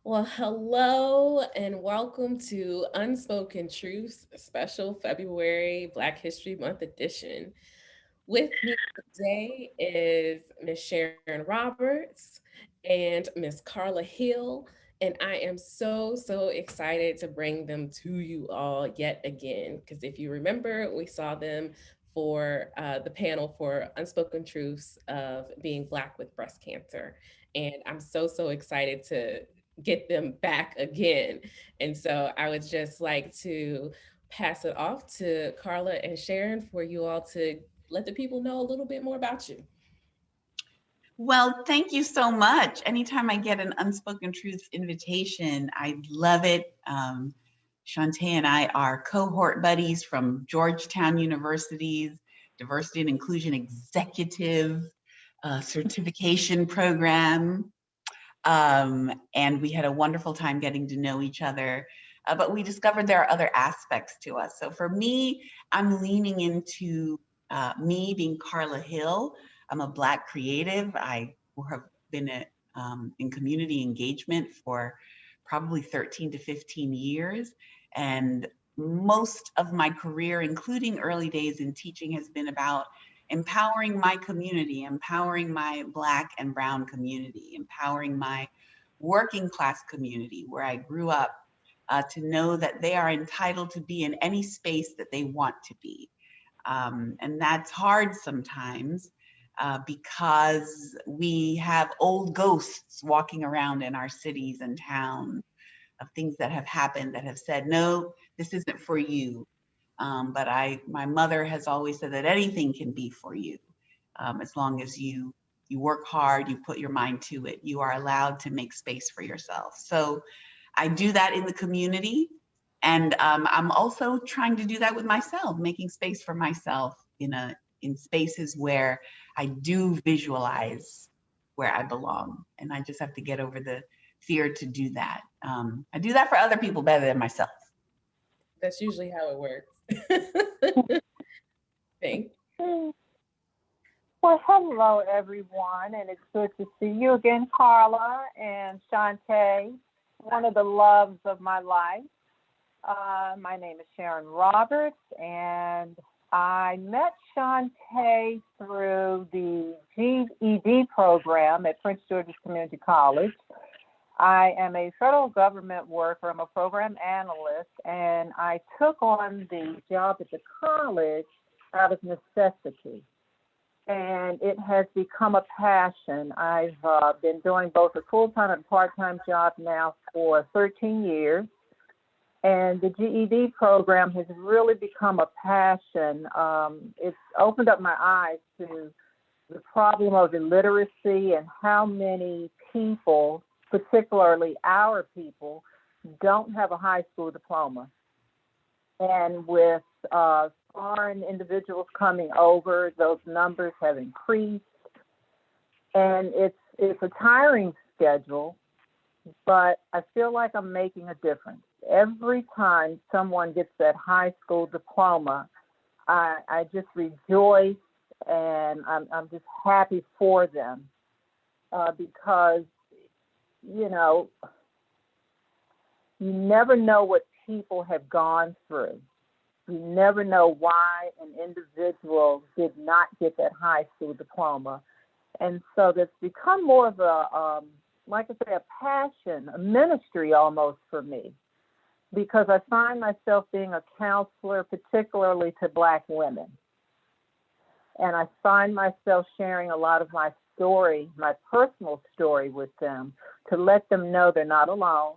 Well, hello and welcome to Unspoken Truths special February Black History Month edition. With me today is Miss Sharon Roberts and Miss Carla Hill, and I am so excited to bring them to you all yet again. Because if you remember, we saw them for the panel for Unspoken Truths of Being Black with Breast Cancer. And I'm so excited to get them back again. And so I would just like to pass it off to Carla and Sharon for you all to let the people know a little bit more about you. Well, thank you so much. Anytime I get an Unspoken Truths invitation, I love it. Chantée and I are cohort buddies from Georgetown University's Diversity and Inclusion Executive Certification Program. And we had a wonderful time getting to know each other. But we discovered there are other aspects to us. So for me, I'm leaning into me being Carla Hill. I'm a Black creative. I have been in community engagement for probably 13 to 15 years. And most of my career, including early days in teaching, has been about empowering my community, empowering my Black and Brown community, empowering my working class community where I grew up, to know that they are entitled to be in any space that they want to be. And that's hard sometimes because we have old ghosts walking around in our cities and towns of things that have happened that have said, no, this isn't for you. But my mother has always said that anything can be for you, as long as you work hard, you put your mind to it, you are allowed to make space for yourself. So I do that in the community, and I'm also trying to do that with myself, making space for myself in spaces where I do visualize where I belong, and I just have to get over the fear to do that. I do that for other people better than myself. That's usually how it works. Thank Well, hello, everyone, and it's good to see you again, Carla and Chantée, one of the loves of my life. My name is Sharon Roberts, and I met Chantée through the GED program at Prince George's Community College. I am a federal government worker. I'm a program analyst, and I took on the job at the college out of necessity. And it has become a passion. I've been doing both a full-time and part-time job now for 13 years. And the GED program has really become a passion. It's opened up my eyes to the problem of illiteracy and how many people, particularly our people, don't have a high school diploma. And with foreign individuals coming over, those numbers have increased. And it's a tiring schedule, but I feel like I'm making a difference. Every time someone gets that high school diploma, I just rejoice, and I'm just happy for them because, you know, you never know what people have gone through. You never know why an individual did not get that high school diploma. And so that's become more of a, like I say, a passion, a ministry almost for me, because I find myself being a counselor, particularly to Black women. And I find myself sharing a lot of my story, my personal story with them, to let them know they're not alone.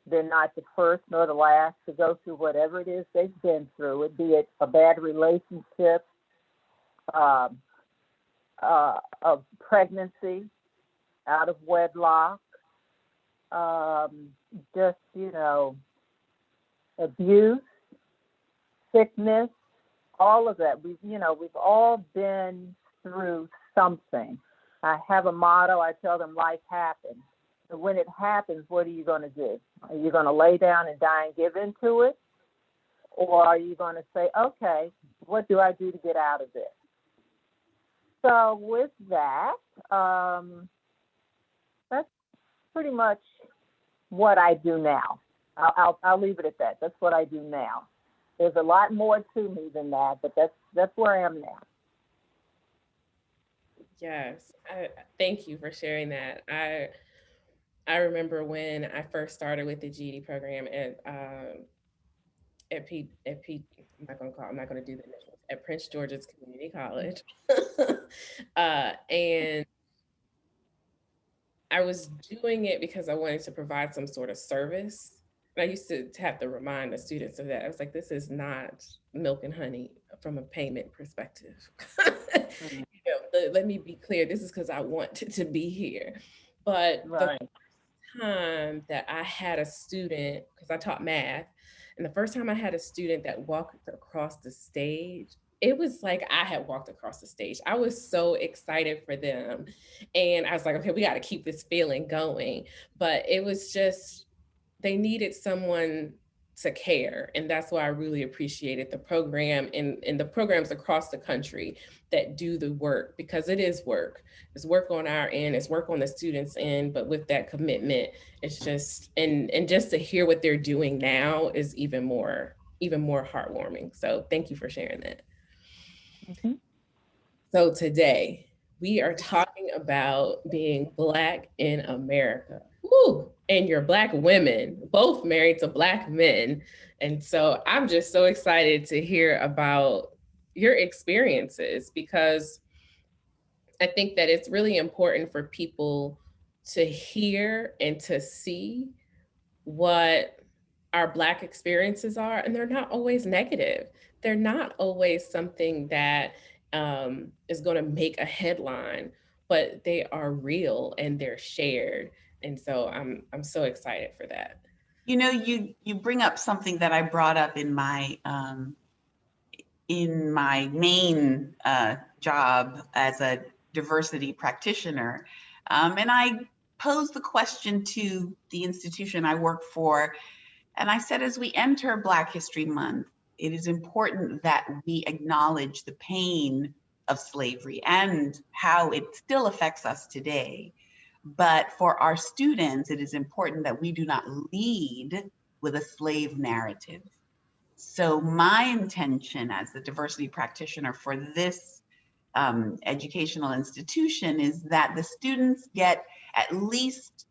They're not the first nor the last to go through whatever it is they've been through, it be it a bad relationship, a pregnancy, out of wedlock, just, abuse, sickness, all of that. We've all been through something. I have a motto. I tell them life happens. And when it happens, what are you going to do? Are you going to lay down and die and give into it? Or are you going to say, okay, what do I do to get out of this? So with that, that's pretty much what I do now. I'll leave it at that. That's what I do now. There's a lot more to me than that, but that's where I am now. Yes, thank you for sharing that. I remember when I first started with the GED program I'm not gonna call, I'm not gonna do the initials, at Prince George's Community College. And I was doing it because I wanted to provide some sort of service. And I used to have to remind the students of that. I was like, this is not milk and honey from a payment perspective. Mhm. Let me be clear. This is because I want to be here. But the Right. time that I had a student, because I taught math, and the first time I had a student that walked across the stage, it was like I had walked across the stage. I was so excited for them. And I was like, okay, we got to keep this feeling going. But it was just, they needed someone to care. And that's why I really appreciated the program and the programs across the country that do the work, because it is work. It's work on our end, it's work on the students' end, but with that commitment, it's just, and just to hear what they're doing now is even more heartwarming. So thank you for sharing that. Mhm. So today we are talking about being Black in America. Woo! And you're Black women, both married to Black men. And so I'm just so excited to hear about your experiences, because I think that it's really important for people to hear and to see what our Black experiences are. And they're not always negative. They're not always something that is going to make a headline, but they are real and they're shared. And so I'm so excited for that. You know, you bring up something that I brought up in my main job as a diversity practitioner, and I posed the question to the institution I work for, and I said, as we enter Black History Month, it is important that we acknowledge the pain of slavery and how it still affects us today. But for our students, it is important that we do not lead with a slave narrative. So my intention as the diversity practitioner for this educational institution is that the students get at least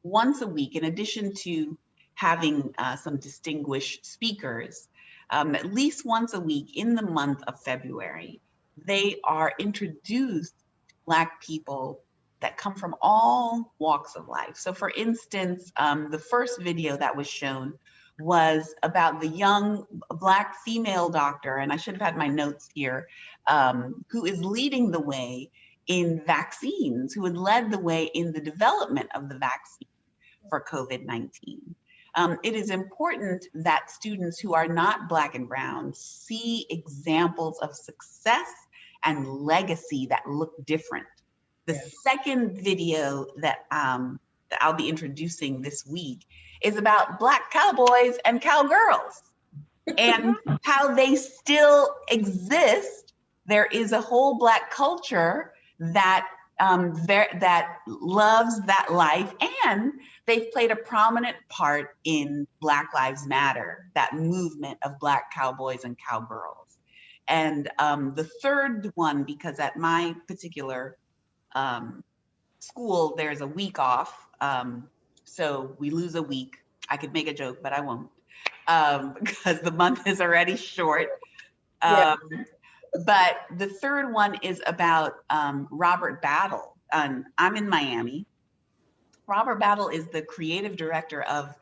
once a week, in addition to having some distinguished speakers, at least once a week in the month of February, they are introduced to Black people that come from all walks of life. So for instance, the first video that was shown was about the young Black female doctor, and I should have had my notes here, who is leading the way in vaccines, who had led the way in the development of the vaccine for COVID-19. It is important that students who are not Black and brown see examples of success and legacy that look different. The second video that I'll be introducing this week is about Black cowboys and cowgirls and how they still exist. There is a whole Black culture that that loves that life, and they've played a prominent part in Black Lives Matter, that movement of Black cowboys and cowgirls. And the third one, because at my particular school, there's a week off. So we lose a week. I could make a joke, but I won't, because the month is already short. Yeah. But the third one is about Robert Battle. I'm in Miami. Robert Battle is the creative director of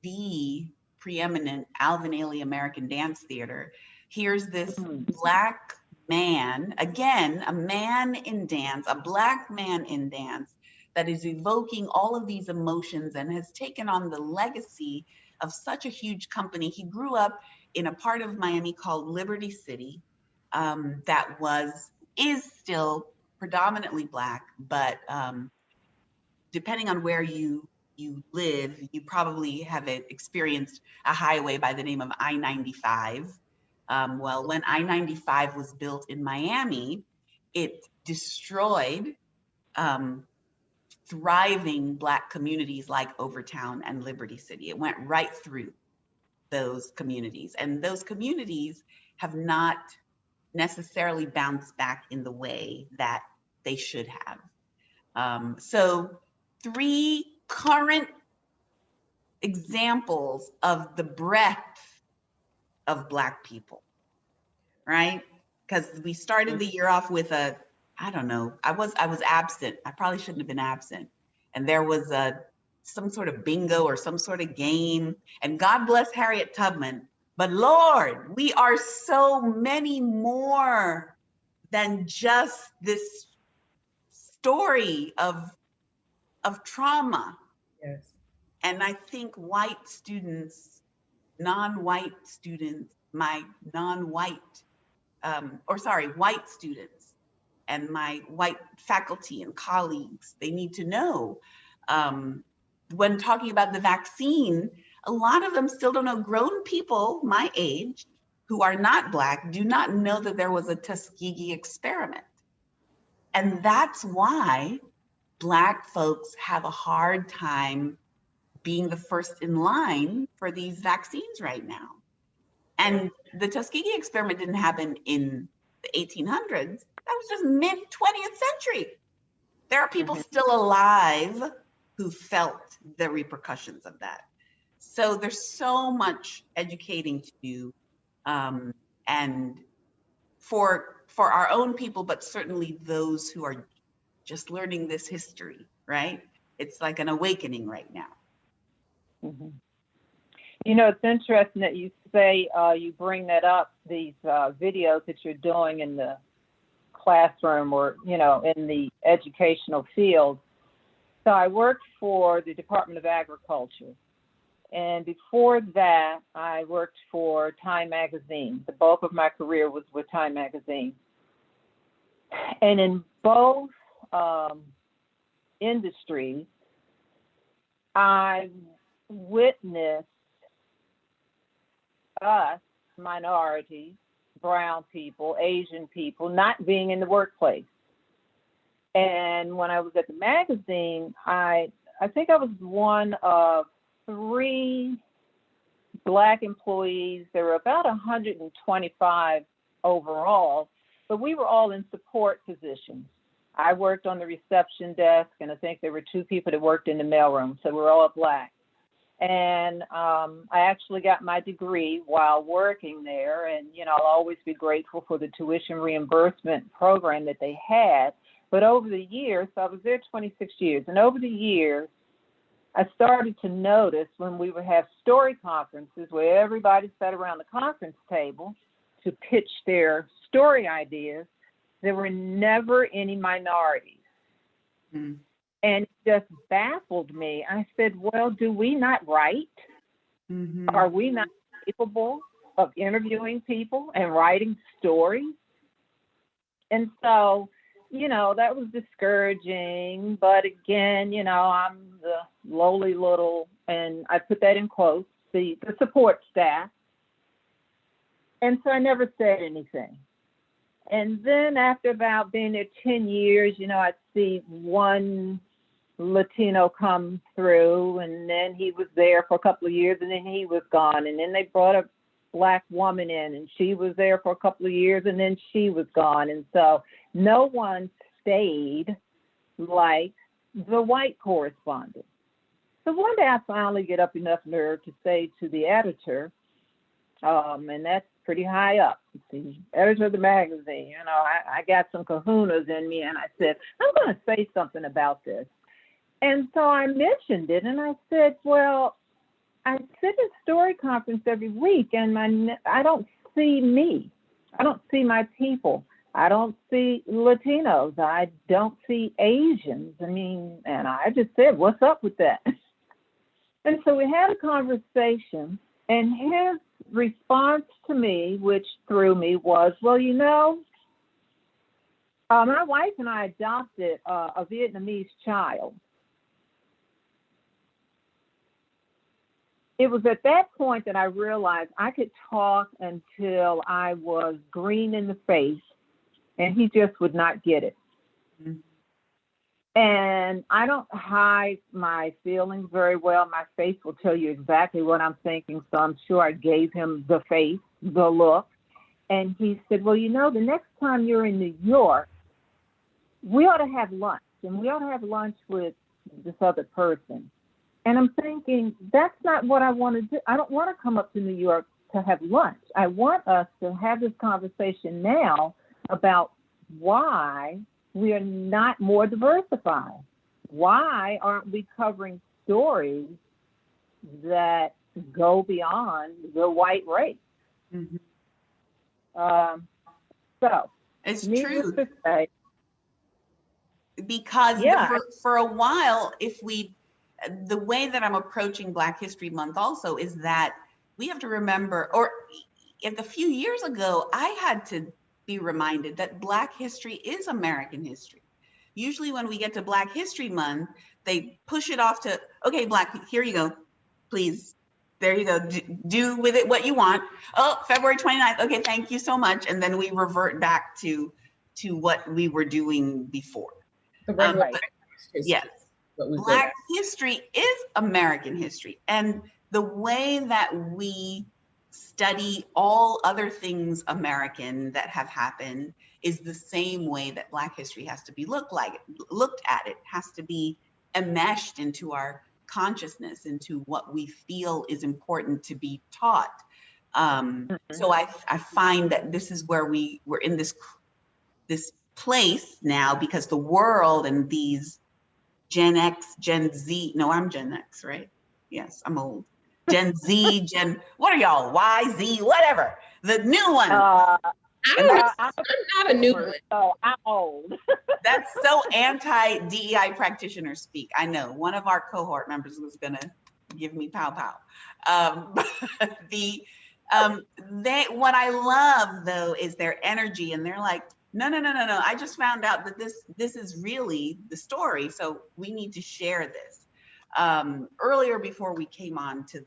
the preeminent Alvin Ailey American Dance Theater. Here's this Black man, again, a man in dance, a Black man in dance, that is evoking all of these emotions and has taken on the legacy of such a huge company. He grew up in a part of Miami called Liberty City, that is still predominantly Black, but depending on where you live, you probably have experienced a highway by the name of I-95. Well, when I-95 was built in Miami, it destroyed thriving Black communities like Overtown and Liberty City. It went right through those communities, and those communities have not necessarily bounced back in the way that they should have. So 3 current examples of the breadth of Black people, right? Because we started the year off with I don't know, I was absent. I probably shouldn't have been absent. And there was some sort of bingo or some sort of game. And God bless Harriet Tubman. But Lord, we are so many more than just this story of trauma. Yes. And I think white students, non-white students, my non-white, white students and my white faculty and colleagues, they need to know, when talking about the vaccine, a lot of them still don't know. Grown people my age who are not Black do not know that there was a Tuskegee experiment. And that's why Black folks have a hard time being the first in line for these vaccines right now. And the Tuskegee experiment didn't happen in the 1800s. That was just mid 20th century. There are people still alive who felt the repercussions of that. So there's so much educating to do, and for our own people, but certainly those who are just learning this history, right? It's like an awakening right now. Mm-hmm. You know, it's interesting that you say you bring that up, these videos that you're doing in the classroom or, you know, in the educational field. So I worked for the Department of Agriculture. And before that, I worked for Time Magazine. The bulk of my career was with Time Magazine. And in both industries, I witnessed us, minorities, brown people, Asian people, not being in the workplace. And when I was at the magazine, I think I was one of 3 Black employees. There were about 125 overall, but we were all in support positions. I worked on the reception desk, and I think there were 2 people that worked in the mailroom, so we're all Black. And I actually got my degree while working there, and, you know, I'll always be grateful for the tuition reimbursement program that they had. But over the years, so I was there 26 years, and over the years, I started to notice when we would have story conferences where everybody sat around the conference table to pitch their story ideas, there were never any minorities. Mm. And it just baffled me. I said, well, do we not write? Mm-hmm. Are we not capable of interviewing people and writing stories? And so, you know, that was discouraging. But again, you know, I'm the lowly little, and I put that in quotes, the support staff. And so I never said anything. And then after about being there 10 years, you know, I'd see one Latino come through, and then he was there for a couple of years, and then he was gone. And then they brought a Black woman in, and she was there for a couple of years, and then she was gone. And so no one stayed like the white correspondent. So one day I finally get up enough nerve to say to the editor, and that's pretty high up, the editor of the magazine, you know, I got some kahunas in me, and I said, I'm going to say something about this. And so I mentioned it, and I said, well, I sit at story conference every week, and I don't see me. I don't see my people. I don't see Latinos. I don't see Asians. I mean, and I just said, what's up with that? And so we had a conversation, and his response to me, which threw me, was, well, you know, my wife and I adopted a Vietnamese child. It was at that point that I realized I could talk until I was green in the face, and he just would not get it. Mm-hmm. And I don't hide my feelings very well. My face will tell you exactly what I'm thinking. So I'm sure I gave him the face, the look. And he said, well, the next time you're in New York, we ought to have lunch. And we ought to have lunch with this other person. And I'm thinking, that's not what I want to do. I don't want to come up to New York to have lunch. I want us to have this conversation now about why we are not more diversified. Why aren't we covering stories that go beyond the white race? Mm-hmm. So, It's needless true. to say, Because yeah, for a while, the way that I'm approaching Black History Month also is that we have to remember, or if a few years ago, I had to be reminded that Black history is American history. Usually when we get to Black History Month, they push it off to, okay, Black, here you go, please. There you go, do with it what you want. Oh, February 29th, okay, thank you so much. And then we revert back to what we were doing before. The regular But history, yes, what we go Black back. history is American history. And the way that we study all other things American that have happened is the same way that Black history has to be looked at. It has to be enmeshed into our consciousness, into what we feel is important to be taught. So I find that this is where we're in this place now, because the world and these Gen X, Gen Z, no, I'm Gen X, right? Yes, I'm old. Gen Z, what are y'all? Y, Z, whatever. The new one. I'm not a new one. one. So I'm old. That's so anti-DEI practitioner speak. I know. One of our cohort members was going to give me pow pow. What I love, though, is their energy, and they're like, no. I just found out that this is really the story. So we need to share this. Earlier, before we came on to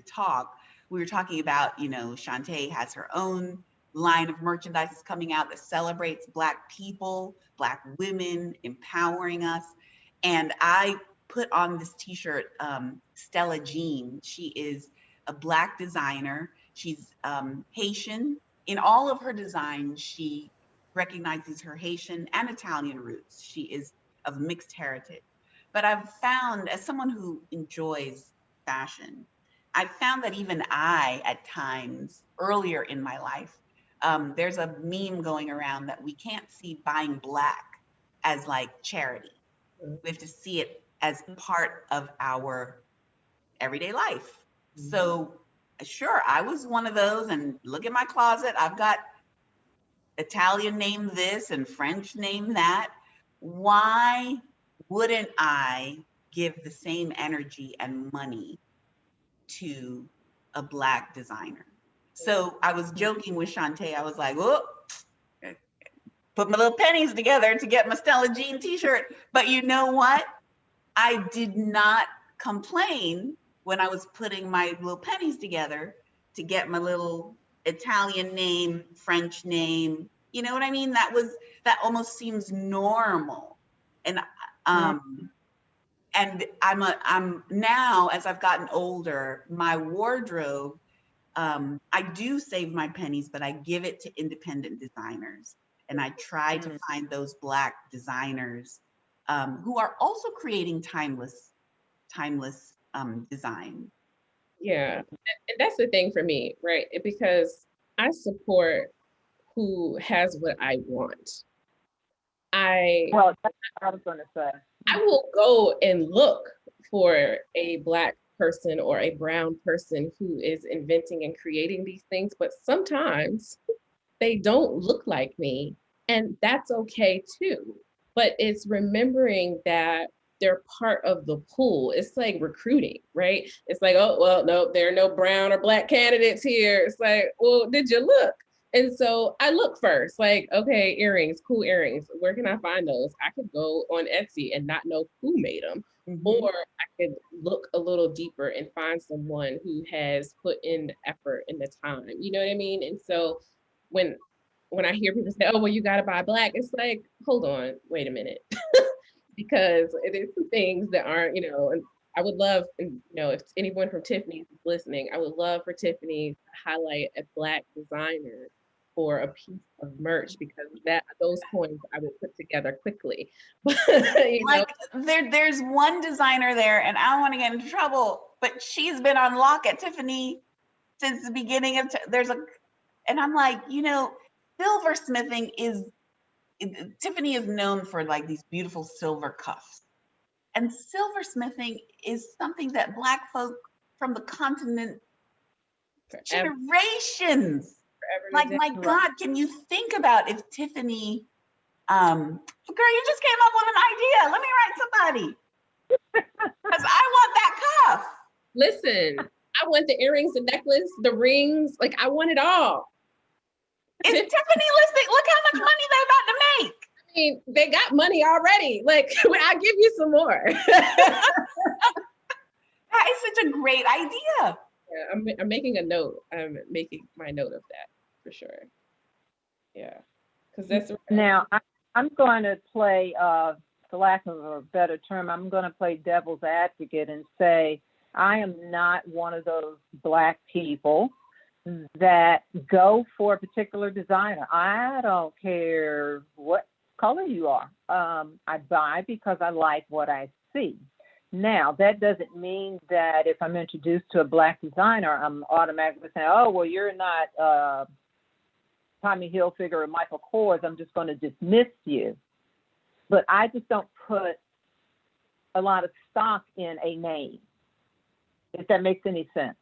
talk, we were talking about, Chantée has her own line of merchandise coming out that celebrates Black people, Black women, empowering us. And I put on this t-shirt, Stella Jean. She is a Black designer. She's Haitian. In all of her designs, she recognizes her Haitian and Italian roots. She is of mixed heritage. But I've found, as someone who enjoys fashion, I found that even I, at times earlier in my life, there's a meme going around that we can't see buying Black as like charity. We have to see it as part of our everyday life. So sure, I was one of those, and look at my closet. I've got Italian name this and French name that. Why wouldn't I give the same energy and money to a Black designer? So I was joking with Chantée. I was like, oh, put my little pennies together to get my Stella Jean t-shirt. But you know what? I did not complain when I was putting my little pennies together to get my little Italian name, French name. You know what I mean? That almost seems normal. And and I'm now, as I've gotten older, my wardrobe, I do save my pennies, but I give it to independent designers. And I try to find those Black designers who are also creating timeless design. Yeah, and that's the thing for me, right? Because I support who has what I want. Well, that's what I was going to say. I will go and look for a Black person or a brown person who is inventing and creating these things, but sometimes they don't look like me, and that's okay too. But it's remembering that they're part of the pool. It's like recruiting, right? It's like, oh, well, no, there are no brown or Black candidates here. It's like, well, did you look? And so I look first, like, okay, earrings, cool earrings. Where can I find those? I could go on Etsy and not know who made them. Or I could look a little deeper and find someone who has put in the effort and the time. You know what I mean? And so when when I hear people say, "Oh, well, you got to buy black," it's like, hold on, wait a minute, because there's some things that aren't, and I would love, if anyone from Tiffany's is listening, I would love for Tiffany to highlight a black designer for a piece of merch, because those coins I would put together quickly. Like there's one designer there, and I don't want to get into trouble, but she's been on lock at Tiffany since the beginning of and I'm like, silversmithing Tiffany is known for like these beautiful silver cuffs. And silversmithing is something that Black folk from the continent, generations. Like, my God, can you think about if Tiffany, girl, you just came up with an idea. Let me write somebody. Because I want that cuff. Listen, I want the earrings, the necklace, the rings. Like, I want it all. Is Tiffany listening? Look how much money they're about to make. I mean, they got money already. Like, I'll give you some more. That is such a great idea. Yeah, I'm making a note. I'm making my note of that for sure. Yeah, because that's now I'm going to play, for lack of a better term, I'm going to play devil's advocate and say I am not one of those Black people that go for a particular designer. I don't care what color you are. I buy because I like what I see. Now, that doesn't mean that if I'm introduced to a Black designer, I'm automatically saying, oh, well, you're not Tommy Hilfiger or Michael Kors. I'm just going to dismiss you. But I just don't put a lot of stock in a name, if that makes any sense.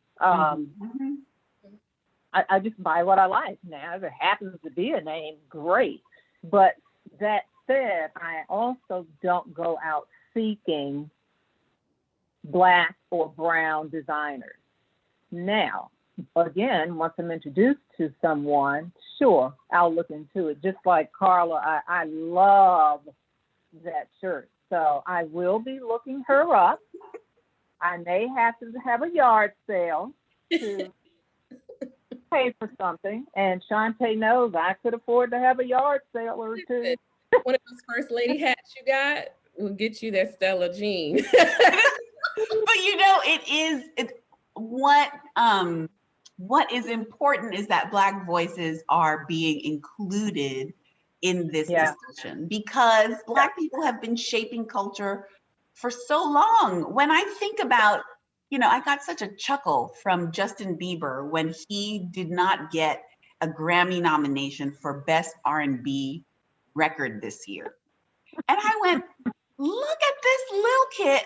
I just buy what I like. Now, if it happens to be a name, great. But that said, I also don't go out seeking Black or brown designers. Now, again, once I'm introduced to someone, sure, I'll look into it. Just like Carla, I love that shirt. So I will be looking her up. I may have to have a yard sale to pay for something. And Chantée knows I could afford to have a yard sale or two. One of those first lady hats you got will get you that Stella jean. But what is important is that Black voices are being included in this discussion, because Black people have been shaping culture for so long. When I think about, I got such a chuckle from Justin Bieber when he did not get a Grammy nomination for Best R&B record this year. And I went, look at this little kid.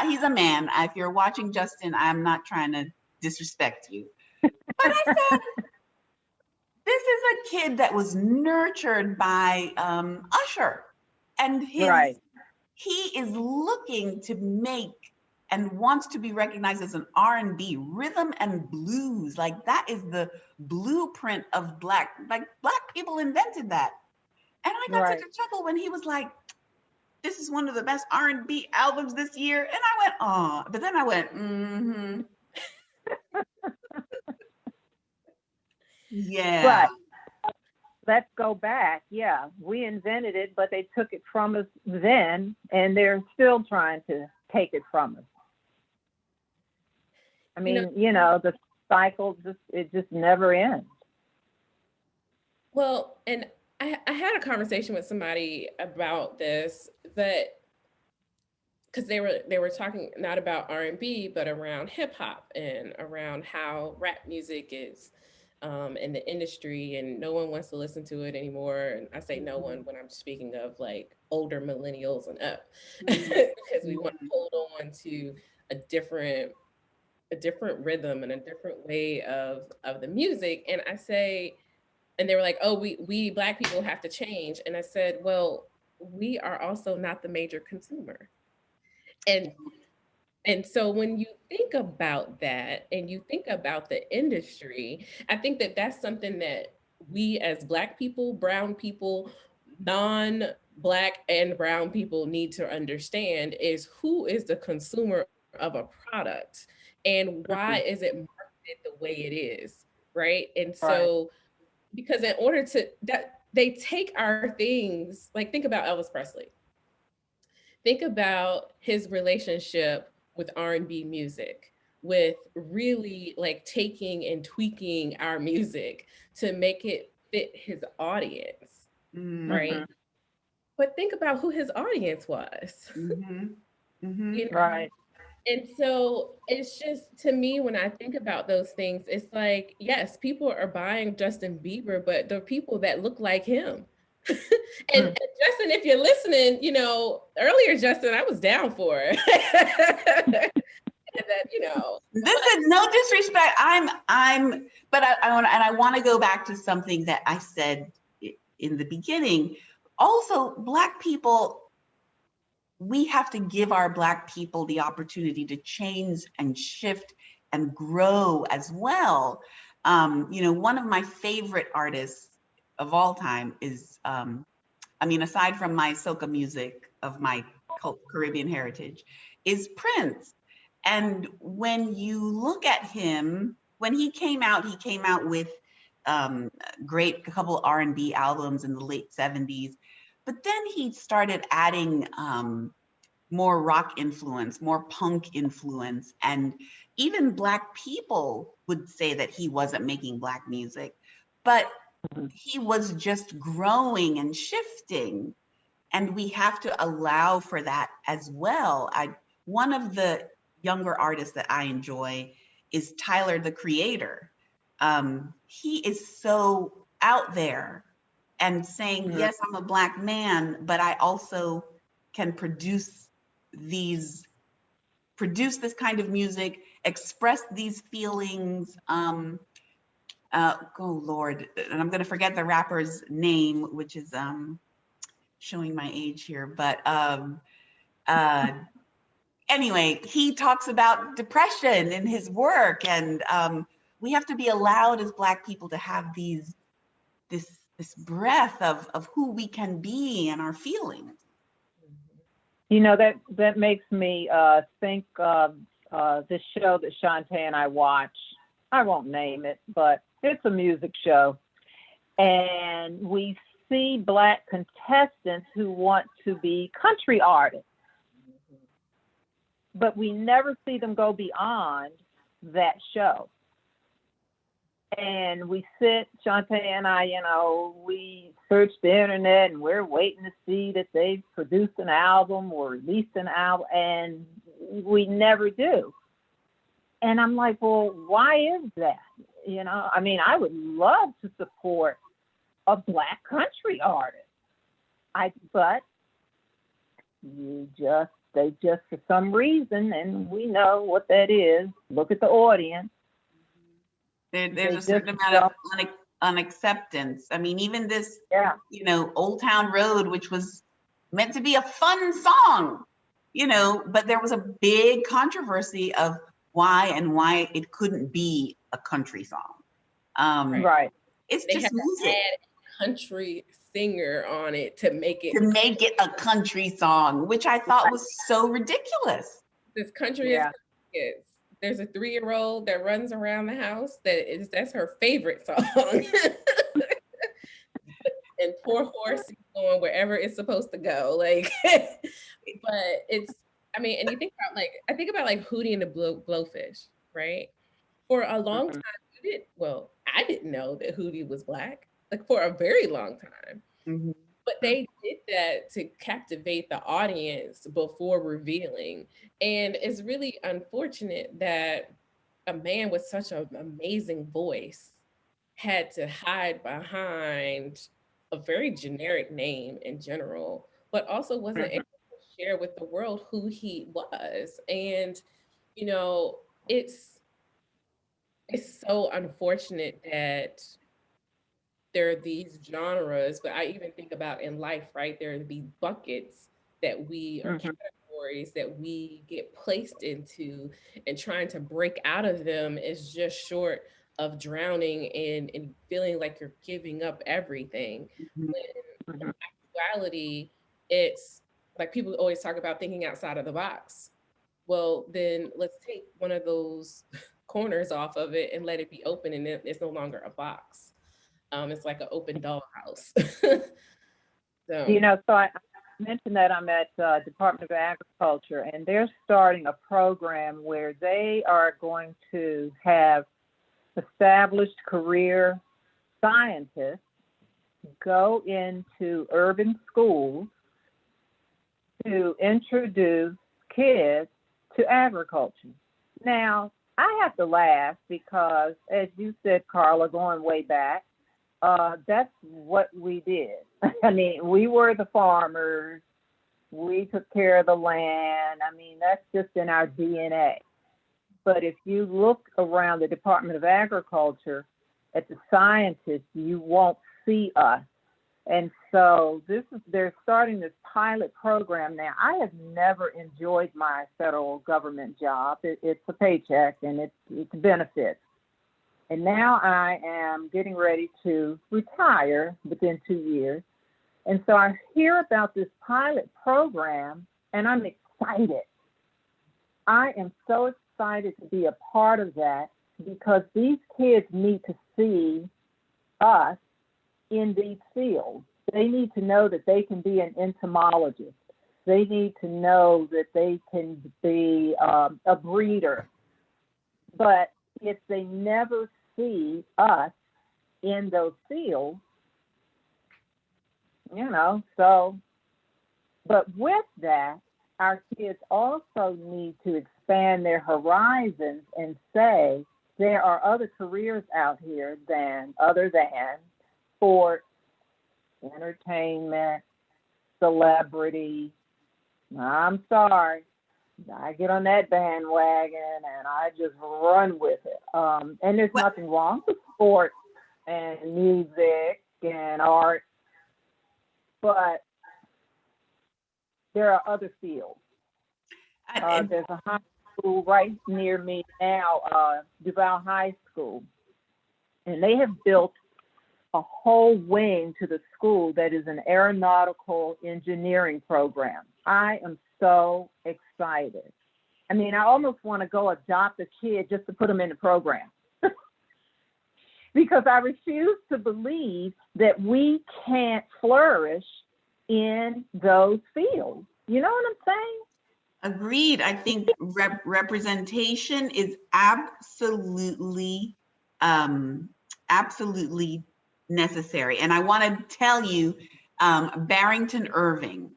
He's a man. If you're watching Justin, I'm not trying to disrespect you. But I said, this is a kid that was nurtured by Usher. And he is looking to make and wants to be recognized as an R&B, rhythm and blues. Like, that is the blueprint of Black people invented that. And I got such a chuckle when he was like, this is one of the best R&B albums this year. And I went, oh, but then I went, mm-hmm. Yeah. But let's go back. Yeah, we invented it, but they took it from us then, and they're still trying to take it from us. I mean, the cycle just never ends. Well, and I had a conversation with somebody about this, that because they were talking not about R&B, but around hip hop and around how rap music is in the industry, and no one wants to listen to it anymore. And I say no one when I'm speaking of like older millennials and up, because we want to hold on to a different rhythm and a different way of the music. And I say, and they were like, oh, we Black people have to change. And I said, well, we are also not the major consumer. And so when you think about that and you think about the industry, I think that that's something that we as Black people, brown people, non-Black and brown people need to understand, is who is the consumer of a product and why is it marketed the way it is, right? And so because in order to that they take our things, like think about Elvis Presley. Think about his relationship with R&B music, with really like taking and tweaking our music to make it fit his audience, right? Mm-hmm. But think about who his audience was. Mm-hmm. Mm-hmm. You know? Right. And so it's just to me when I think about those things, it's like, yes, people are buying Justin Bieber, but the people that look like him. And Mm. Justin, if you're listening, earlier, Justin, I was down for it. And then, This is no disrespect. But I want to go back to something that I said in the beginning. Also, Black people, we have to give our Black people the opportunity to change and shift and grow as well. One of my favorite artists of all time is, aside from my soca music of my Caribbean heritage, is Prince. And when you look at him, when he came out with great couple R&B albums in the late 70s. But then he started adding more rock influence, more punk influence. And even Black people would say that he wasn't making Black music, but he was just growing and shifting. And we have to allow for that as well. One of the younger artists that I enjoy is Tyler, the Creator. He is so out there and saying, yes, I'm a Black man, but I also can these produce this kind of music, express these feelings. Oh Lord, and I'm gonna forget the rapper's name, which is showing my age here, but uh, anyway, he talks about depression in his work, and we have to be allowed as Black people to have this breath of who we can be and our feelings. That makes me think of this show that Chantée and I watch. I won't name it, but it's a music show. And we see Black contestants who want to be country artists, but we never see them go beyond that show. And we sit, Chantée and I, we search the internet and we're waiting to see that they've produced an album or released an album, and we never do. And I'm like, well, why is that? I would love to support a Black country artist. But they just for some reason, and we know what that is. Look at the audience. There's a certain amount of unacceptance. Even this, Old Town Road, which was meant to be a fun song, but there was a big controversy of why it couldn't be a country song. Right. It's they just had music. To add a country singer on it to make it a country song, which I thought was so ridiculous. This country is kids. There's a 3-year-old that runs around the house that's her favorite song. And poor horse is going wherever it's supposed to go. But it's, and you think about I think about Hootie and the Blowfish, right? For a long time, I didn't know that Hootie was Black, for a very long time. Mm-hmm. But they did that to captivate the audience before revealing. And it's really unfortunate that a man with such an amazing voice had to hide behind a very generic name in general, but also wasn't able to share with the world who he was. And, it's so unfortunate that there are these genres, but I even think about in life, right? There are these buckets that we are categories that we get placed into, and trying to break out of them is just short of drowning in feeling like you're giving up everything. When in actuality, it's like people always talk about thinking outside of the box. Well, then let's take one of those corners off of it and let it be open, and it's no longer a box. It's like an open dollhouse. You So, know, so I mentioned that I'm at Department of Agriculture, and they're starting a program where they are going to have established career scientists go into urban schools to introduce kids to agriculture. Now, I have to laugh because, as you said, Carla, going way back, that's what we did. I mean, we were the farmers. We took care of the land. I mean, that's just in our DNA. But if you look around the Department of Agriculture at the scientists, you won't see us. And so they're starting this pilot program now. I have never enjoyed my federal government job. It's a paycheck and it's benefits. And now I am getting ready to retire within 2 years. And so I hear about this pilot program and I'm excited. I am so excited to be a part of that because these kids need to see us in these fields. They need to know that they can be an entomologist. They need to know that they can be a breeder. But if they never see us in those fields, you know, so, but with that, our kids also need to expand their horizons and say there are other careers out here other than sports, entertainment, celebrity. I'm sorry. I get on that bandwagon and I just run with it. And there's nothing wrong with sports and music and art, but there are other fields. There's a high school right near me now, Duval High School, and they have built a whole wing to the school that is an aeronautical engineering program. I am so excited. I mean, I almost want to go adopt a kid just to put them in the program because I refuse to believe that we can't flourish in those fields. You know what I'm saying? Agreed. I think representation is absolutely, absolutely necessary. And I want to tell you, Barrington Irving,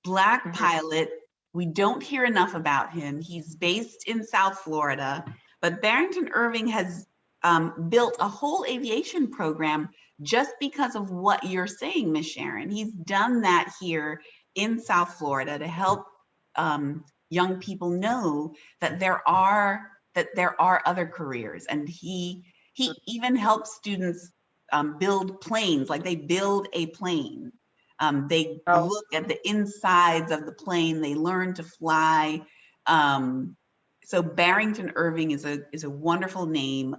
Black pilot, we don't hear enough about him. He's based in South Florida, but Barrington Irving has built a whole aviation program just because of what you're saying, Ms. Sharon. He's done that here in South Florida to help young people know that there are other careers, and he even helps students build planes. Like they build a plane, they look at the insides of the plane, they learn to fly. So Barrington Irving is a wonderful name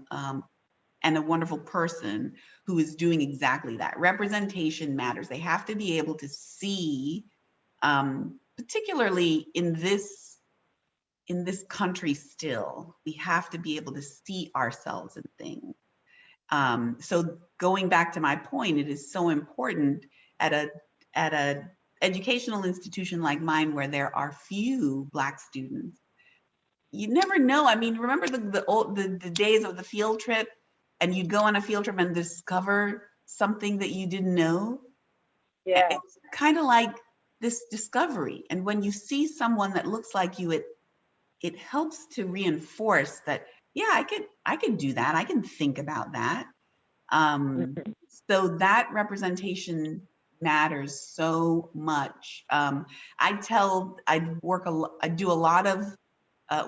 and a wonderful person who is doing exactly that. Representation matters. They have to be able to see, particularly in this country still, we have to be able to see ourselves in things. So going back to my point, it is so important at a educational institution like mine where there are few Black students. You never know. I mean, remember the days of the field trip, and you'd go on a field trip and discover something that you didn't know? Yeah. It's kind of like this discovery. And when you see someone that looks like you, it helps to reinforce that, yeah, I could do that. I can think about that. So that representation matters so much. I do a lot of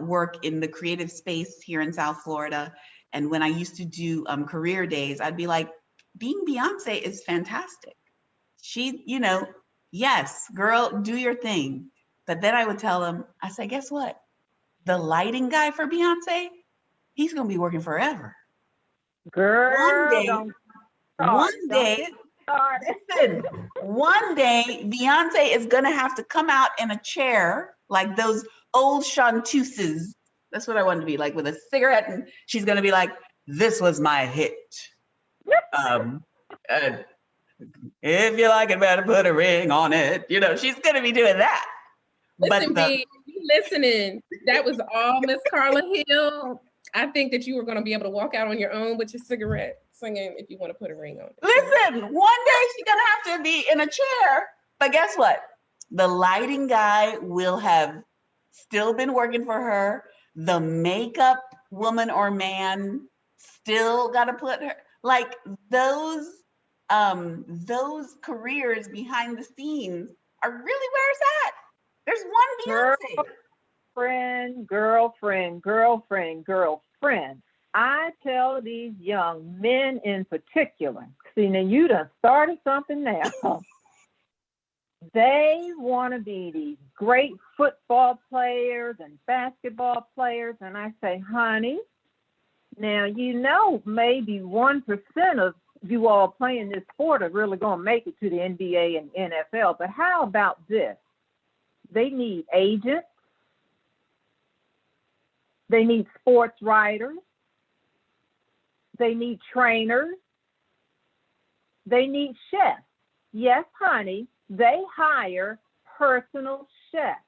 work in the creative space here in South Florida. And when I used to do career days, I'd be like, being Beyonce is fantastic. She, yes, girl, do your thing. But then I would tell them, I say, guess what? The lighting guy for Beyonce, he's going to be working forever. Girl, one day, Beyonce is going to have to come out in a chair like those old chanteuses. That's what I want to be like, with a cigarette, and she's going to be like, this was my hit. uh, if you like it better, put a ring on it. You know, she's going to be doing that. Listen, B, you listening. That was all Miss Carla Hill. I think that you were going to be able to walk out on your own with your cigarette singing if you want to put a ring on it. Listen, one day she's going to have to be in a chair. But guess what? The lighting guy will have still been working for her. The makeup woman or man still got to put her, like those careers behind the scenes are really where it's at. There's one Beyonce. Girlfriend. I tell these young men in particular, see, now you done started something now. They want to be these great football players and basketball players. And I say, honey, now, you know, maybe 1% of you all playing this sport are really going to make it to the NBA and NFL. But how about this? They need agents. They need sports writers. They need trainers. They need chefs. Yes, honey, they hire personal chefs.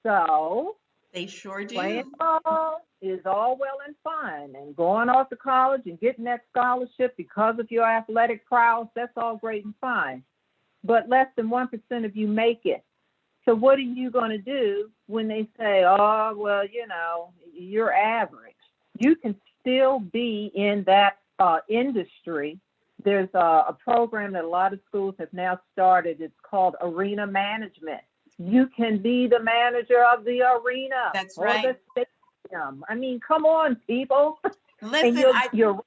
So they sure do. Playing ball is all well and fine, and going off to college and getting that scholarship because of your athletic prowess, that's all great and fine. But less than 1% of you make it. So what are you going to do when they say, oh, well, you know, you're average? You can still be in that industry. There's a program that a lot of schools have now started. It's called Arena Management. You can be the manager of the arena. That's right. Or the stadium. I mean, come on, people. Listen, you're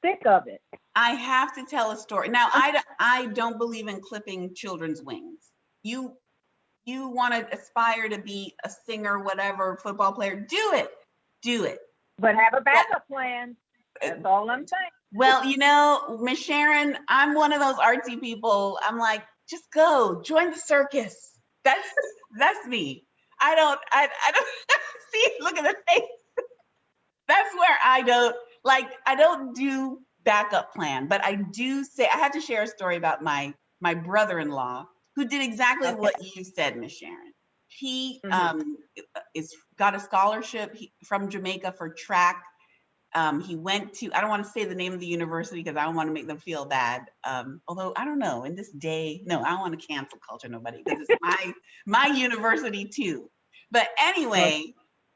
thick of it. I have to tell a story. Now, I don't believe in clipping children's wings. You want to aspire to be a singer, whatever, football player, do it. But have a backup plan. That's all I'm saying. Well, you know, Miss Sharon, I'm one of those artsy people. I'm like, just go join the circus. That's me. I don't see, look at the face. That's where I don't do backup plan, but I do say, I had to share a story about my brother-in-law who did exactly what you said, Miss Sharon. He got a scholarship from Jamaica for track. He went to, I don't want to say the name of the university because I don't want to make them feel bad. Although I don't know, in this day, no, I don't want to cancel culture nobody because it's my university too. But anyway,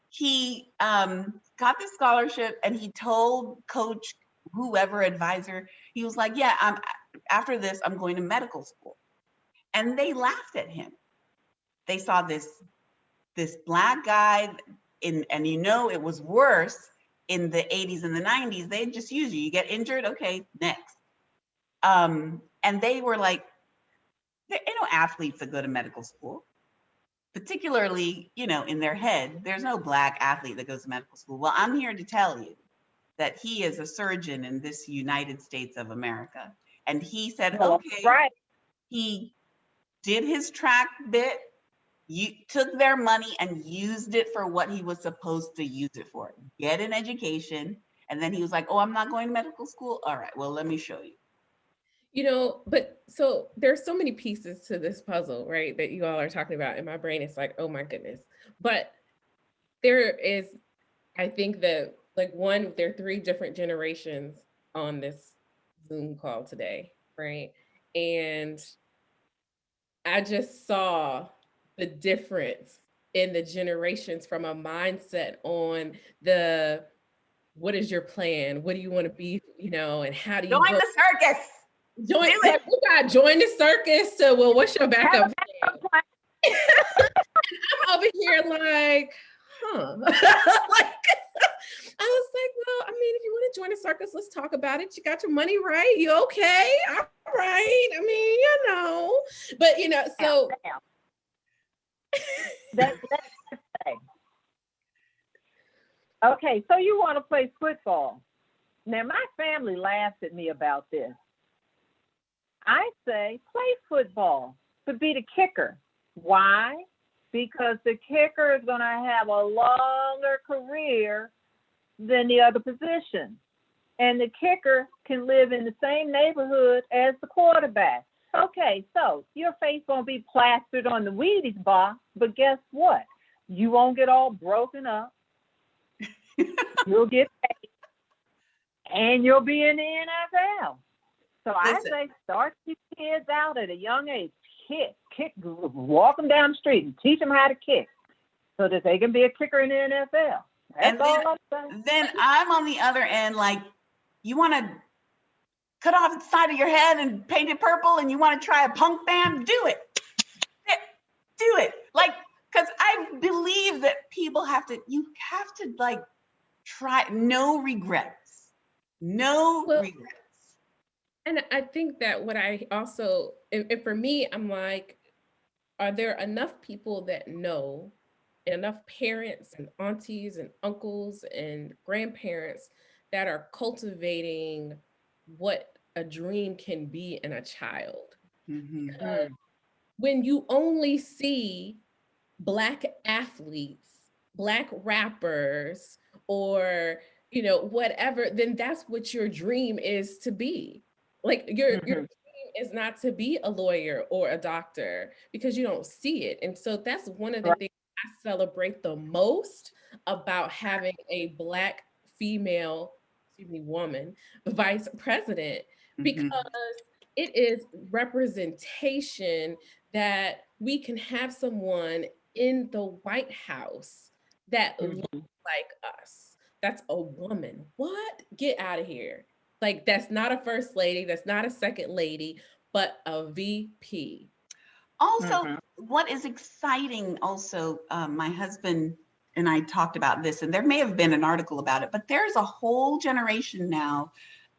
he got the scholarship and he told coach, whoever advisor, he was like, yeah, after this, I'm going to medical school. And they laughed at him. They saw this black guy and you know, it was worse in the 80s and the 90s. They just use you. You get injured, okay, next. And they were like, there ain't no athletes that go to medical school. Particularly, you know, in their head, there's no black athlete that goes to medical school. Well, I'm here to tell you that he is a surgeon in this United States of America. And he said, okay, right. He did his track bit, took their money and used it for what he was supposed to use it for. Get an education. And then he was like, oh, I'm not going to medical school. All right, well, let me show you. You know, but so there's so many pieces to this puzzle, right, that you all are talking about. In my brain, it's like, oh my goodness. But there is, I think that there are 3 different generations on this Zoom call today, right? And I just saw the difference in the generations from a mindset on what is your plan? What do you want to be, you know, and how do you join the circus? Join the circus to, well, what's your backup plan? I'm over here like, huh. I was like, well, I mean, if you want to join the circus, let's talk about it. You got your money right? You okay? All right. I mean, you know, but you know, so that's okay, so you want to play football. Now, my family laughs at me about this. I say, play football, but be the kicker. Why? Because the kicker is going to have a longer career than the other position. And the kicker can live in the same neighborhood as the quarterback. Okay, so your face won't be plastered on the Wheaties bar, but guess what? You won't get all broken up. You'll get paid, and you'll be in the NFL. So I Listen, say start these kids out at a young age. Kick, walk them down the street and teach them how to kick so that they can be a kicker in the NFL. That's and all I'm saying. then I'm on the other end, like, you want to cut off the side of your head and paint it purple and you want to try a punk band, do it. Do it. Like, because I believe that people you have to like try, no regrets. No regrets. And I think that what I also, and for me, I'm like, are there enough people that know, enough parents and aunties and uncles and grandparents that are cultivating what a dream can be in a child? Because when you only see Black athletes, Black rappers, or whatever, then that's what your dream is to be. Like your dream is not to be a lawyer or a doctor because you don't see it. And so that's one of the things I celebrate the most about having a Black female, woman vice president, because it is representation that we can have someone in the White House that looks like us. That's a woman. What? Get out of here. Like, that's not a first lady, that's not a second lady, but a VP. Also, what is exciting also, my husband and I talked about this, and there may have been an article about it, but there's a whole generation now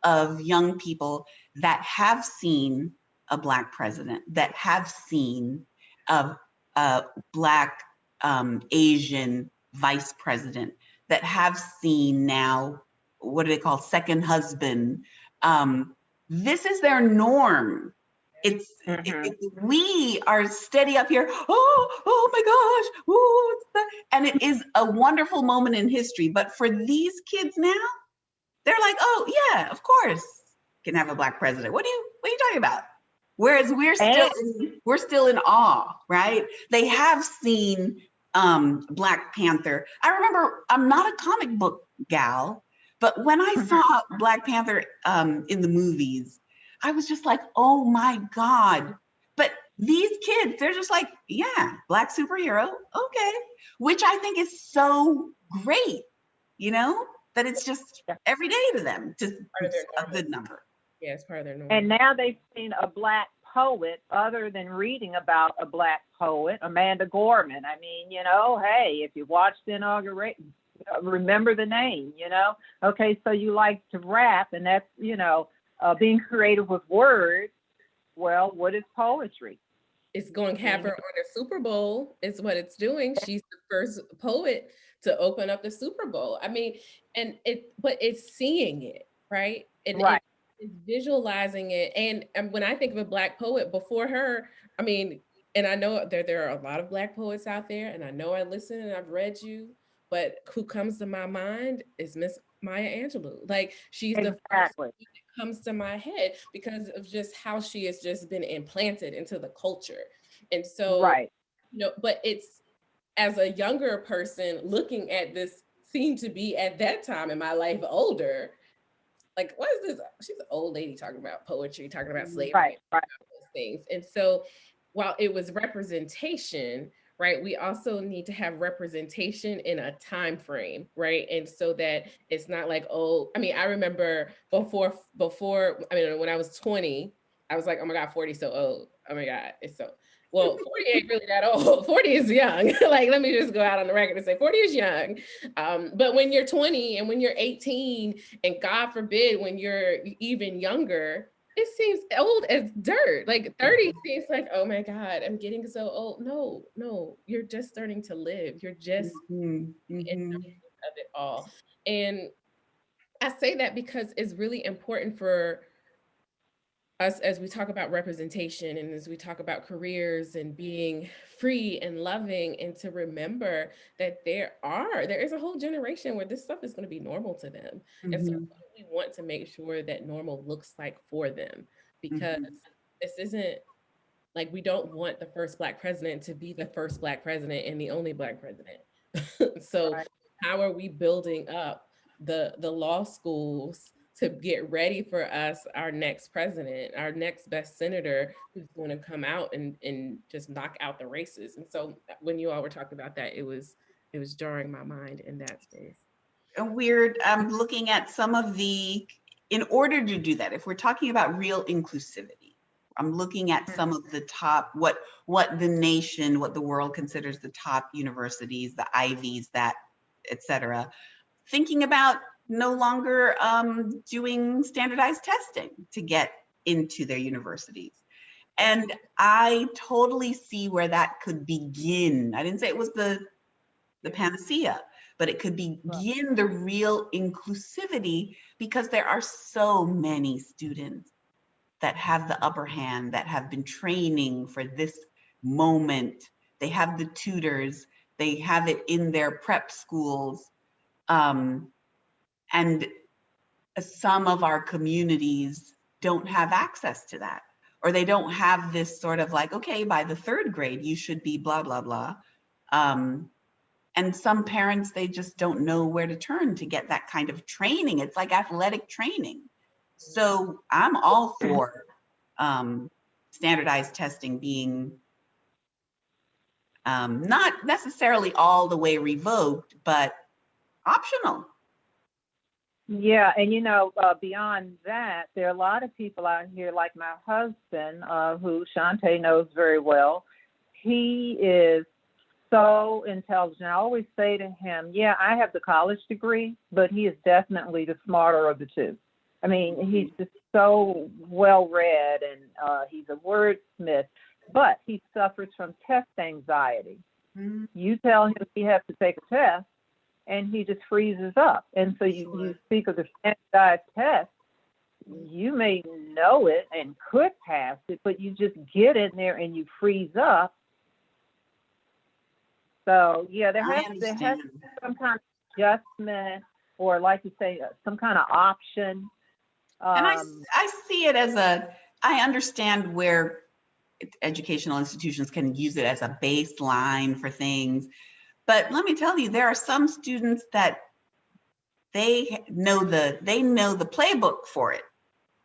of young people that have seen a Black president, that have seen a Black Asian vice president, that have seen now, what do they call, second husband. This is their norm. We are steady up here. Oh my gosh. Ooh, and it is a wonderful moment in history. But for these kids now, they're like, oh yeah, of course, can have a Black president. What are you talking about? Whereas we're still in awe, right? They have seen Black Panther. I remember, I'm not a comic book gal, but when I saw Black Panther in the movies, I was just like, oh my God. But these kids, they're just like, yeah, Black superhero, okay. Which I think is so great, that it's just every day to them, just a good number. Yeah, it's part of their norm. And now they've seen a Black poet, other than reading about a Black poet, Amanda Gorman. I mean, hey, if you watched the inauguration, remember the name, Okay, so you like to rap, and that's, being creative with words. Well, what is poetry? It's going to have her on the Super Bowl, is what it's doing. She's the first poet to open up the Super Bowl. I mean, but it's seeing it, right? And it's visualizing it. And when I think of a Black poet before her, I mean, and I know there are a lot of Black poets out there, and I know I listen and I've read you, but who comes to my mind is Miss Maya Angelou. Like, she's the first that comes to my head because of just how she has just been implanted into the culture. And so, but it's, as a younger person looking at this, seemed to be at that time in my life older, like, what is this? She's an old lady talking about poetry, talking about slavery, those things. And so while it was representation, right, we also need to have representation in a time frame, right? And so that it's not like, oh, I mean, I remember before, I mean, when I was 20, I was like, oh my God, 40 is so old. Oh my God, it's so, well, 40 ain't really that old. 40 is young. Like, let me just go out on the record and say 40 is young. But when you're 20 and when you're 18, and God forbid, when you're even younger, it seems old as dirt. Like 30 seems like, oh my God, I'm getting so old. No, you're just starting to live. You're just in the midst of it all. And I say that because it's really important for us, as we talk about representation and as we talk about careers and being free and loving, and to remember that there is a whole generation where this stuff is going to be normal to them. And so what do we want to make sure that normal looks like for them, because this isn't like, we don't want the first Black president to be the first Black president and the only Black president. So Right. how are we building up the law schools to get ready for us, our next president, our next best senator, who's going to come out and just knock out the races? And so when you all were talking about that, it was jarring my mind in that space. Weird. I'm looking at some of the, in order to do that, if we're talking about real inclusivity, I'm looking at some of the top, what the nation, what the world considers the top universities, the Ivies, that, et cetera, thinking about no longer doing standardized testing to get into their universities. And I totally see where that could begin. I didn't say it was the panacea, but it could begin the real inclusivity, because there are so many students that have the upper hand, that have been training for this moment. They have the tutors, they have it in their prep schools. And some of our communities don't have access to that, or they don't have this sort of like, okay, by the third grade, you should be blah, blah, blah. And some parents, they just don't know where to turn to get that kind of training. It's like athletic training. So I'm all for standardized testing being not necessarily all the way revoked, but optional. Yeah, and beyond that, there are a lot of people out here, like my husband, who Chantée knows very well. He is so intelligent. I always say to him, yeah, I have the college degree, but he is definitely the smarter of the two. I mean, he's just so well read, and he's a wordsmith, but he suffers from test anxiety. Mm-hmm. You tell him he has to take a test, and he just freezes up. And so you speak of the standardized test, you may know it and could pass it, but you just get in there and you freeze up. So yeah, there has to be some kind of adjustment, or like you say, some kind of option. And I see it as I understand where educational institutions can use it as a baseline for things. But let me tell you, there are some students that they know the playbook for it,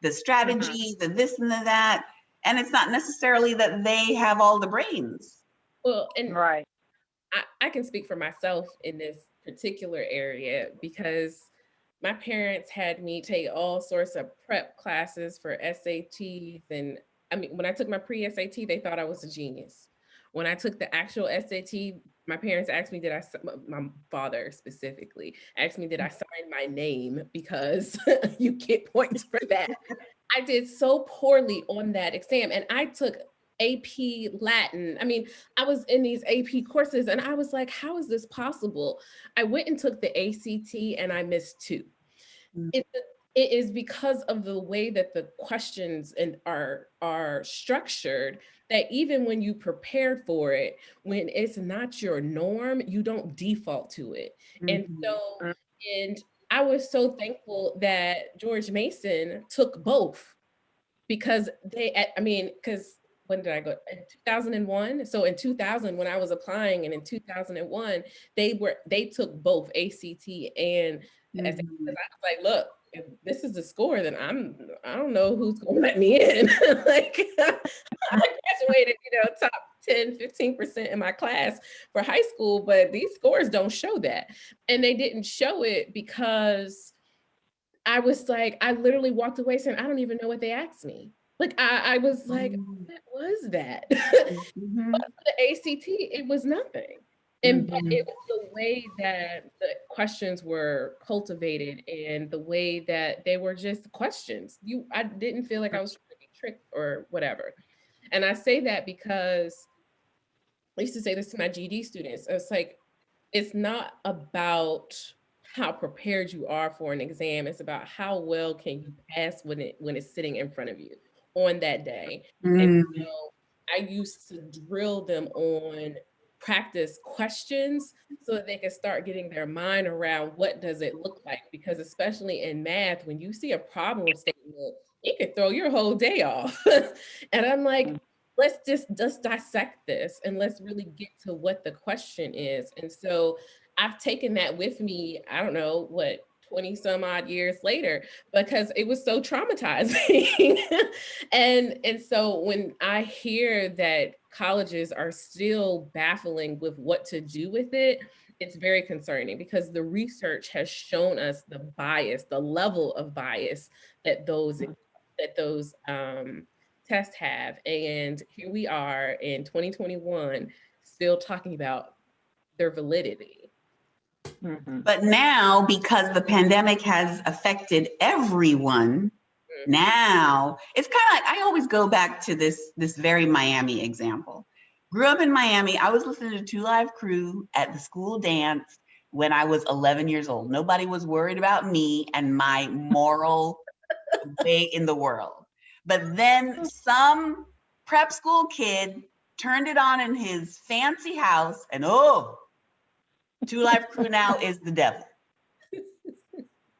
the strategy, the this and the that, and it's not necessarily that they have all the brains. Well, and right. I can speak for myself in this particular area, because my parents had me take all sorts of prep classes for SATs. And I mean, when I took my pre-SAT, they thought I was a genius. When I took the actual SAT, my parents asked me, my father specifically asked me, did I sign my name? Because you get points for that. I did so poorly on that exam, and I took AP Latin. I mean, I was in these AP courses and I was like, how is this possible? I went and took the ACT and I missed 2. It is because of the way that the questions are structured, that even when you prepared for it, when it's not your norm, you don't default to it. And so, and I was so thankful that George Mason took both, because because when did I go? In 2001. So in 2000, when I was applying, and in 2001, they took both ACT and SAT. I was like, look, if this is the score, then I don't know who's gonna let me in. Like, I graduated, top 10, 15% in my class for high school, but these scores don't show that. And they didn't show it because I was like, I literally walked away saying, I don't even know what they asked me. Like, I was like, what was that? But for the ACT, it was nothing. And but it was the way that the questions were cultivated, and the way that they were just questions. I didn't feel like I was trying to be tricked or whatever. And I say that because I used to say this to my GED students. It's like, it's not about how prepared you are for an exam. It's about how well can you pass when it's sitting in front of you on that day. And so I used to drill them on practice questions so that they can start getting their mind around what does it look like. Because especially in math, when you see a problem statement, it could throw your whole day off. And I'm like, let's just dissect this and let's really get to what the question is. And so I've taken that with me, I don't know what, 20 some odd years later, because it was so traumatizing. And so when I hear that colleges are still baffling with what to do with it, it's very concerning, because the research has shown us the bias, the level of bias that those tests have. And here we are in 2021 still talking about their validity. Mhm. But now, because the pandemic has affected everyone, now it's kind of like, I always go back to this very Miami example. Grew up in Miami. I was listening to Two Live Crew at the school dance when I was 11 years old. Nobody was worried about me and my moral way in the world. But then some prep school kid turned it on in his fancy house, and oh, Two Live Crew now is the devil.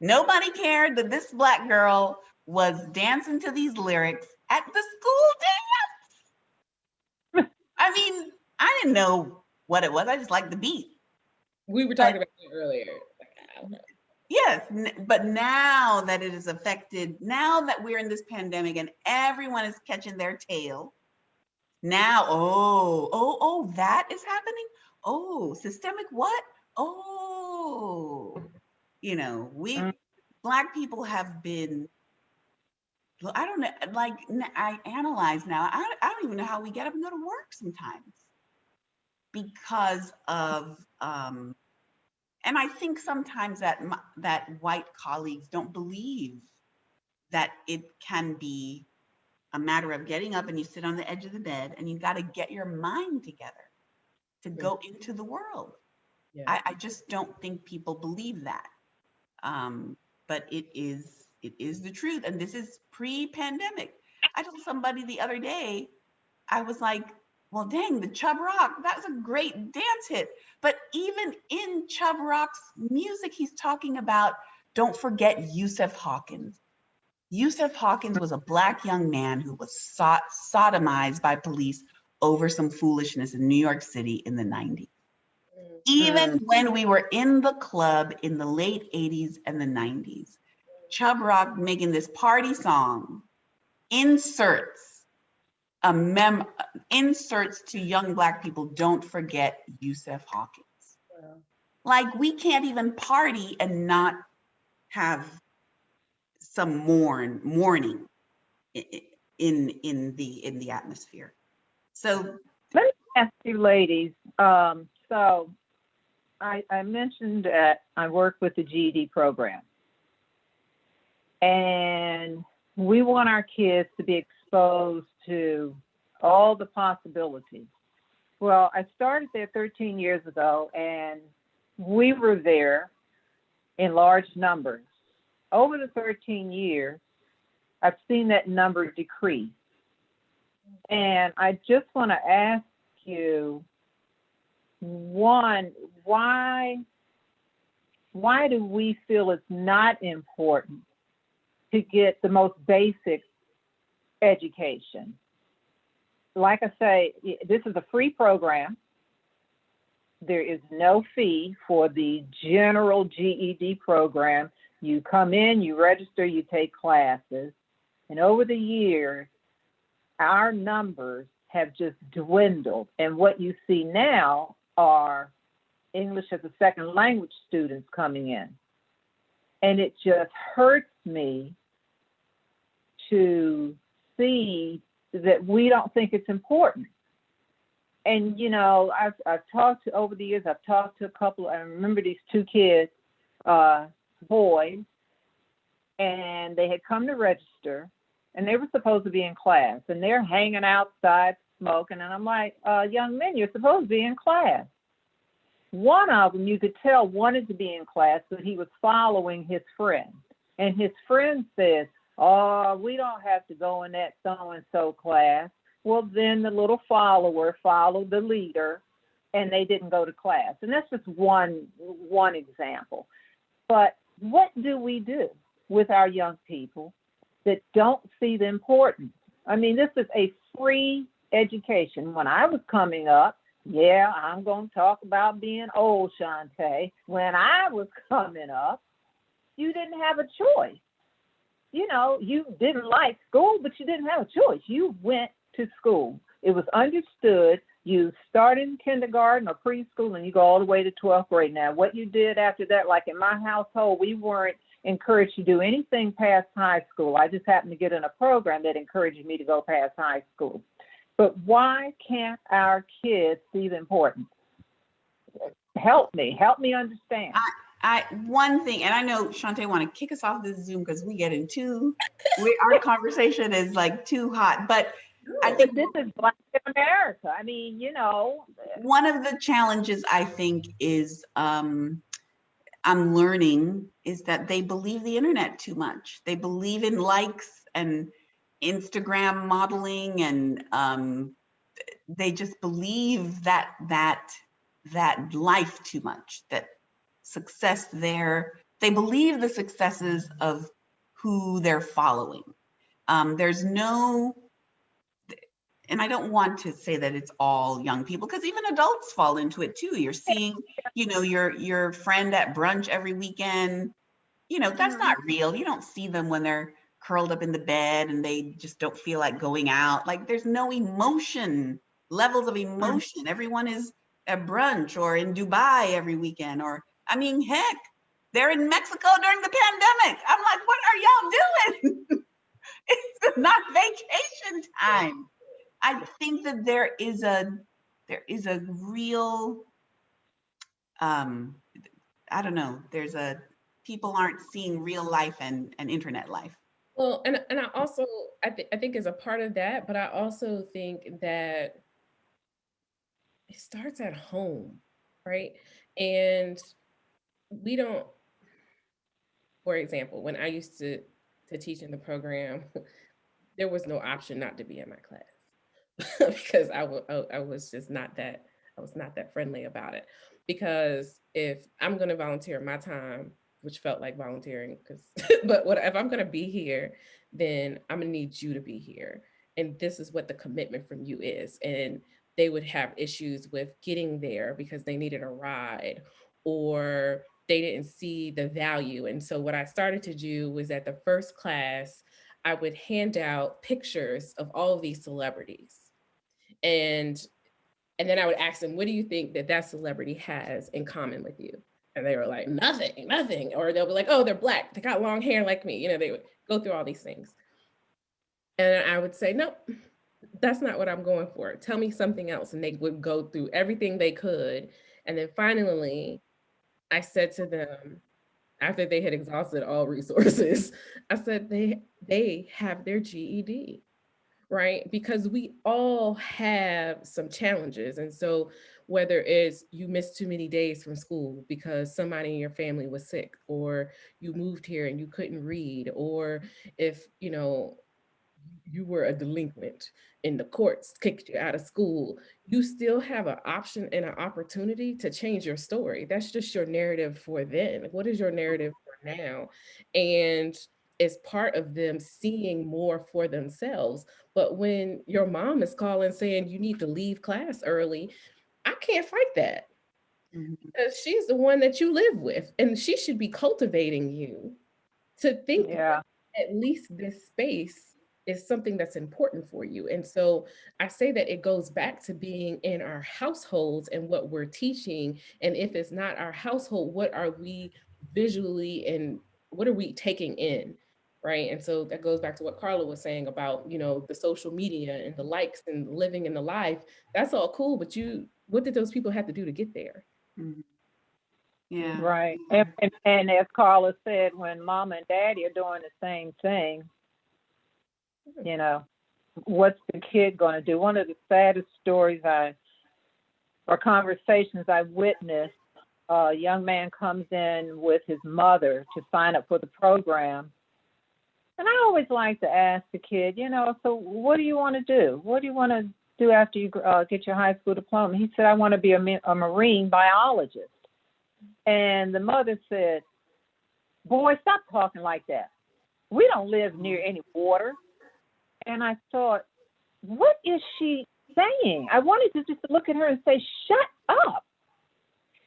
Nobody cared that this Black girl was dancing to these lyrics at the school dance. I mean, I didn't know what it was. I just liked the beat. We were talking about that earlier. I don't know. Yes, but now that it is affected, now that we're in this pandemic and everyone is catching their tail, now, that is happening. Oh, systemic what? Oh, we Black people have been, I don't know, like I analyze now, I don't even know how we get up and go to work sometimes because of, and I think sometimes that white colleagues don't believe that it can be a matter of getting up and you sit on the edge of the bed and you got to get your mind together to go into the world. Yeah. I just don't think people believe that. But it is the truth. And this is pre-pandemic. I told somebody the other day, I was like, well, dang, the Chub Rock, that's a great dance hit. But even in Chub Rock's music, he's talking about, don't forget Yusuf Hawkins. Yusuf Hawkins was a Black young man who was sodomized by police over some foolishness in New York City in the 90s. Even when we were in the club in the late 80s and the 90s, Chub Rock making this party song inserts to young Black people, don't forget Yusuf Hawkins. Wow. Like, we can't even party and not have some mourning in the atmosphere. So Let me ask you, ladies. So I mentioned that I work with the GED program, and we want our kids to be exposed to all the possibilities. Well, I started there 13 years ago, and we were there in large numbers. Over the 13 years, I've seen that number decrease. And I just want to ask you, one, why do we feel it's not important to get the most basic education? Like I say, this is a free program. There is no fee for the general GED program. You come in, you register, you take classes. And over the years, our numbers have just dwindled. And what you see now are English as a second language students coming in. And it just hurts me to see that we don't think it's important. And, I've talked to, over the years, I've talked to a couple, I remember these two kids, boys, and they had come to register, and they were supposed to be in class, and they're hanging outside smoking, and I'm like, young men, you're supposed to be in class. One of them, you could tell, wanted to be in class, but he was following his friend. And his friend says, oh, we don't have to go in that so-and-so class. Well, then the little follower followed the leader, and they didn't go to class. And that's just one example. But what do we do with our young people that don't see the importance? I mean, this is a free education. When I was coming up, yeah, I'm going to talk about being old, Chantée. When I was coming up, you didn't have a choice. You know, you didn't like school, but you didn't have a choice. You went to school. It was understood. You start in kindergarten or preschool and you go all the way to 12th grade. Now, what you did after that, like in my household, we weren't encouraged to do anything past high school. I just happened to get in a program that encouraged me to go past high school. But why can't our kids see the importance? Help me understand. One thing, and I know Chantée want to kick us off this Zoom because we get into our conversation is like too hot. But I think this is Black America. I mean, you know, one of the challenges I think is I'm learning is that they believe the internet too much. They believe in likes and Instagram modeling, and they just believe that life too much, that success there. They believe the successes of who they're following. There's no, and I don't want to say that it's all young people, because even adults fall into it too. You're seeing, you know, your friend at brunch every weekend, you know, that's not real. You don't see them when they're curled up in the bed and they just don't feel like going out. Like there's no emotion, levels of emotion. Everyone is at brunch or in Dubai every weekend, or I mean, heck, they're in Mexico during the pandemic. I'm like, what are y'all doing? It's not vacation time. I think that there is a real, I don't know, people aren't seeing real life and internet life. Well, and I also, I think is a part of that, but I also think that it starts at home, right? And we don't, for example, when I used to teach in the program, there was no option not to be in my class because I was just not that, I was not that friendly about it. Because if I'm going to volunteer my time, which felt like volunteering, because but what if I'm going to be here, then I'm going to need you to be here, and this is what the commitment from you is. And they would have issues with getting there because they needed a ride, or they didn't see the value. And so what I started to do was at the first class, I would hand out pictures of all of these celebrities. And and then I would ask them, what do you think that that celebrity has in common with you? And they were like, nothing, nothing. Or they'll be like, oh, they're Black, they got long hair like me. You know, they would go through all these things. And I would say, nope, that's not what I'm going for. Tell me something else. And they would go through everything they could. And then finally, I said to them, after they had exhausted all resources, I said, they have their GED, right? Because we all have some challenges. And so whether it's you missed too many days from school because somebody in your family was sick, or you moved here and you couldn't read, or if, you know, you were a delinquent and the courts kicked you out of school, you still have an option and an opportunity to change your story. That's just your narrative for then. What is your narrative for now? And it's part of them seeing more for themselves. But when your mom is calling saying you need to leave class early, I can't fight that. Because she's the one that you live with, and she should be cultivating you to think yeah. at least this space is something that's important for you. And so I say that it goes back to being in our households and what we're teaching. And if it's not our household, what are we visually and what are we taking in? Right. And so that goes back to what Carla was saying about, you know, the social media and the likes and living in the life. That's all cool. But what did those people have to do to get there? Yeah. Right. And as Carla said, when mama and daddy are doing the same thing, you know, what's the kid going to do? One of the saddest stories or conversations I witnessed, a young man comes in with his mother to sign up for the program. And I always like to ask the kid, you know, so what do you want to do? What do you want to do after you get your high school diploma? He said, I want to be a marine biologist. And the mother said, boy, stop talking like that. We don't live near any water. And I thought, what is she saying? I wanted to just look at her and say, shut up.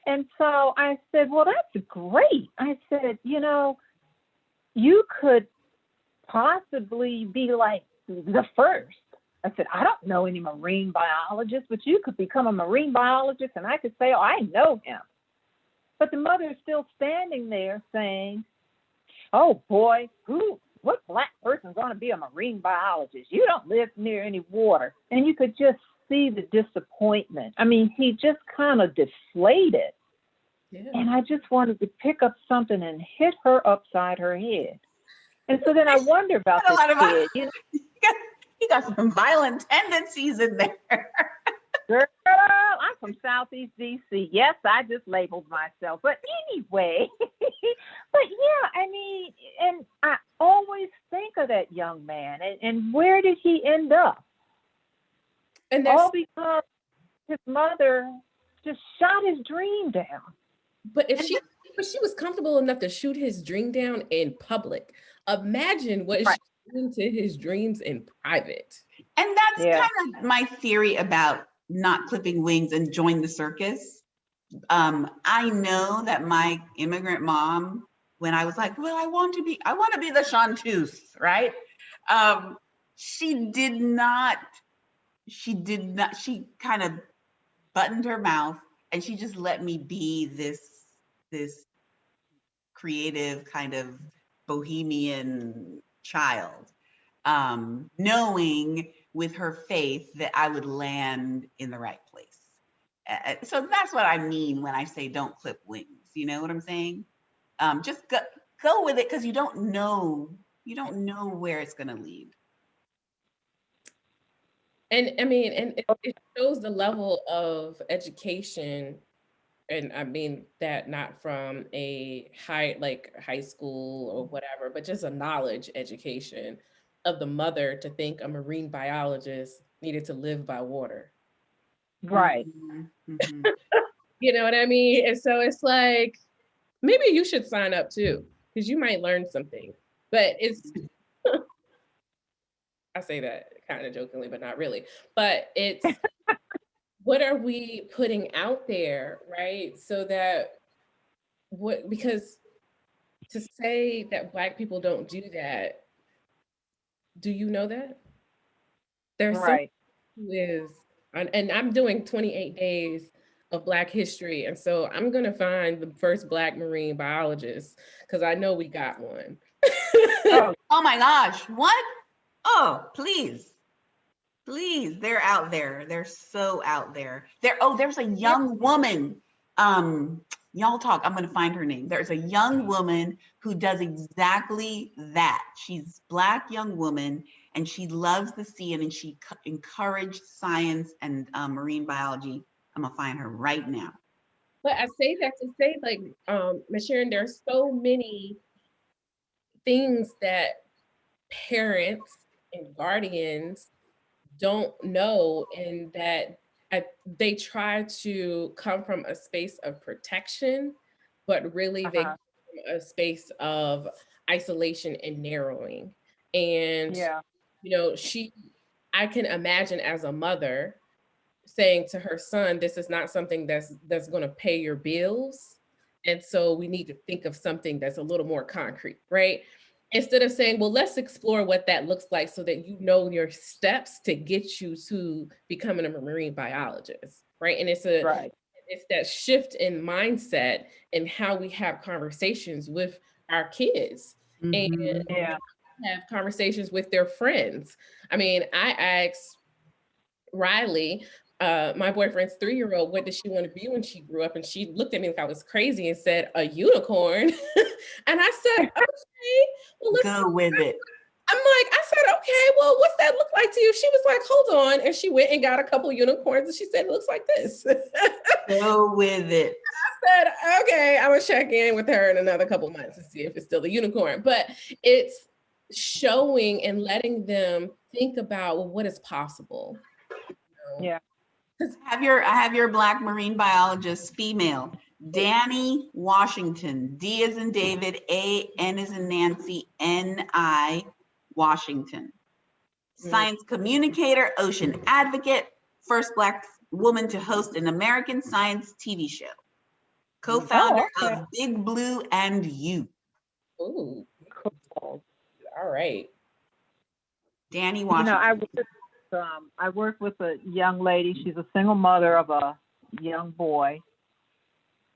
And so I said, well, that's great. I said, you could possibly be like the first. I said, I don't know any marine biologists, but you could become a marine biologist and I could say, oh, I know him. But the mother is still standing there saying, oh boy, what Black person's going to be a marine biologist? You don't live near any water. And you could just see the disappointment. I mean, he just kind of deflated. Yeah. And I just wanted to pick up something and hit her upside her head. And so then I wonder about this kid. He got some violent tendencies in there. Girl, I'm from Southeast DC. Yes, I just labeled myself. But anyway, but yeah, I mean, and I always think of that young man. And where did he end up? And all because his mother just shot his dream down. But she was comfortable enough to shoot his dream down in public. Imagine what she's doing to his dreams in private. And that's kind of my theory about not clipping wings and join the circus. I know that my immigrant mom, when I was like, well, I want to be the chanteuse, right? She kind of buttoned her mouth and she just let me be this creative kind of bohemian child, knowing with her faith that I would land in the right place. So that's what I mean when I say don't clip wings. You know what I'm saying? Just go with it because you don't know where it's going to lead. And I mean, and it shows the level of education. And I mean that not from a high school or whatever, but just a knowledge education of the mother to think a marine biologist needed to live by water. Right. Mm-hmm. You know what I mean? And so it's like, maybe you should sign up too, because you might learn something. But it's, I say that kind of jokingly, but not really. But it's, what are we putting out there, right? So that because to say that Black people don't do that, do you know that? There's someone who is, and I'm doing 28 days of Black history. And so I'm going to find the first Black marine biologist because I know we got one. Oh my gosh, what? Oh, please. Please, they're out there. They're so out there. There's a young woman. Y'all talk. I'm going to find her name. There's a young woman who does exactly that. She's Black young woman, and she loves the sea, and she encouraged science and marine biology. I'm going to find her right now. But I say that to say, like, Ms. Sharon, there's so many things that parents and guardians don't know, and that they try to come from a space of protection, but really they come from a space of isolation and narrowing. And I can imagine as a mother saying to her son, this is not something that's going to pay your bills, and so we need to think of something that's a little more concrete, right? Instead of saying, well, let's explore what that looks like so that you know your steps to get you to becoming a marine biologist, right? And it's that shift in mindset and how we have conversations with our kids and have conversations with their friends. I mean, I asked Riley, my boyfriend's 3-year-old, what did she want to be when she grew up? And she looked at me like I was crazy and said, a unicorn. And I said, okay, well, let's go with it. I said, okay, well, what's that look like to you? She was like, hold on. And she went and got a couple unicorns and she said, it looks like this. Go with it. I said, okay, I would check in with her in another couple months to see if it's still a unicorn. But it's showing and letting them think about, well, what is possible. Yeah. I have your Black marine biologist, female, Danny Washington. D as in David, N as in Nancy, N-I Washington. Science communicator, ocean advocate, first Black woman to host an American science TV show. Co-founder of Big Blue and You. Ooh, Cool. all right. Danny Washington. I work with a young lady. She's a single mother of a young boy.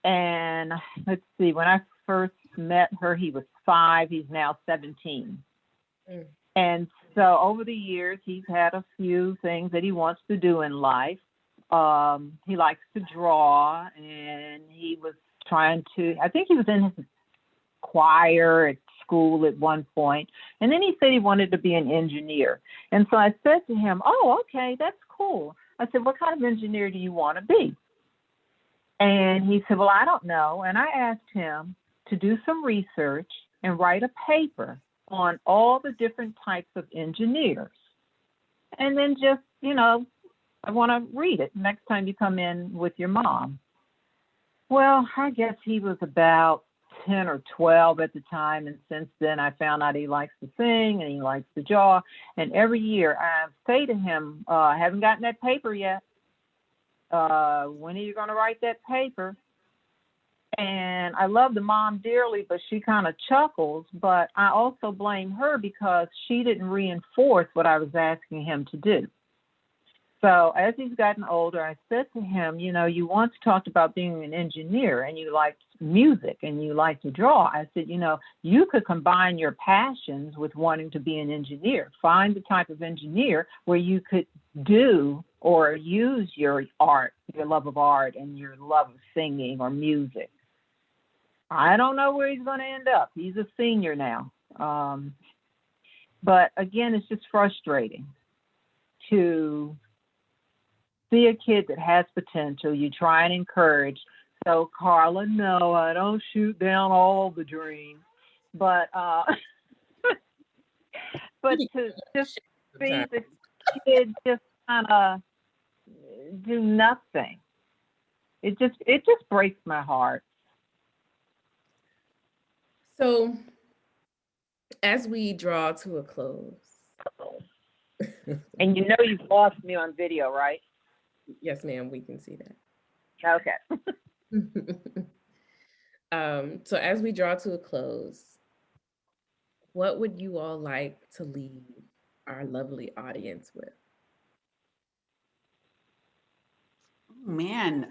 And let's see, when I first met her, he was 5. He's now 17. Mm. And so over the years, he's had a few things that he wants to do in life. He likes to draw, and he was trying to, I think he was in his choir at school at one point, and then he said he wanted to be an engineer. And so I said to him, oh, okay, that's cool. I said, what kind of engineer do you want to be? And he said, well, I don't know. And I asked him to do some research and write a paper on all the different types of engineers. And then just, I want to read it next time you come in with your mom. Well, I guess he was about 10 or 12 at the time. And since then, I found out he likes to sing and he likes to draw. And every year I say to him, I haven't gotten that paper yet. When are you going to write that paper? And I love the mom dearly, but she kind of chuckles. But I also blame her because she didn't reinforce what I was asking him to do. So as he's gotten older, I said to him, you once talked about being an engineer and you liked music and you like to draw. I said, you could combine your passions with wanting to be an engineer. Find the type of engineer where you could do or use your art, your love of art and your love of singing or music. I don't know where he's going to end up. He's a senior now. But again, it's just frustrating to see a kid that has potential. You try and encourage. So, Carla, no, I don't shoot down all the dreams. But but to just see the kid just kind of do nothing, it just breaks my heart. So, as we draw to a close, and you've lost me on video, right? Yes, ma'am, we can see that. Okay. So as we draw to a close, what would you all like to leave our lovely audience with? Man,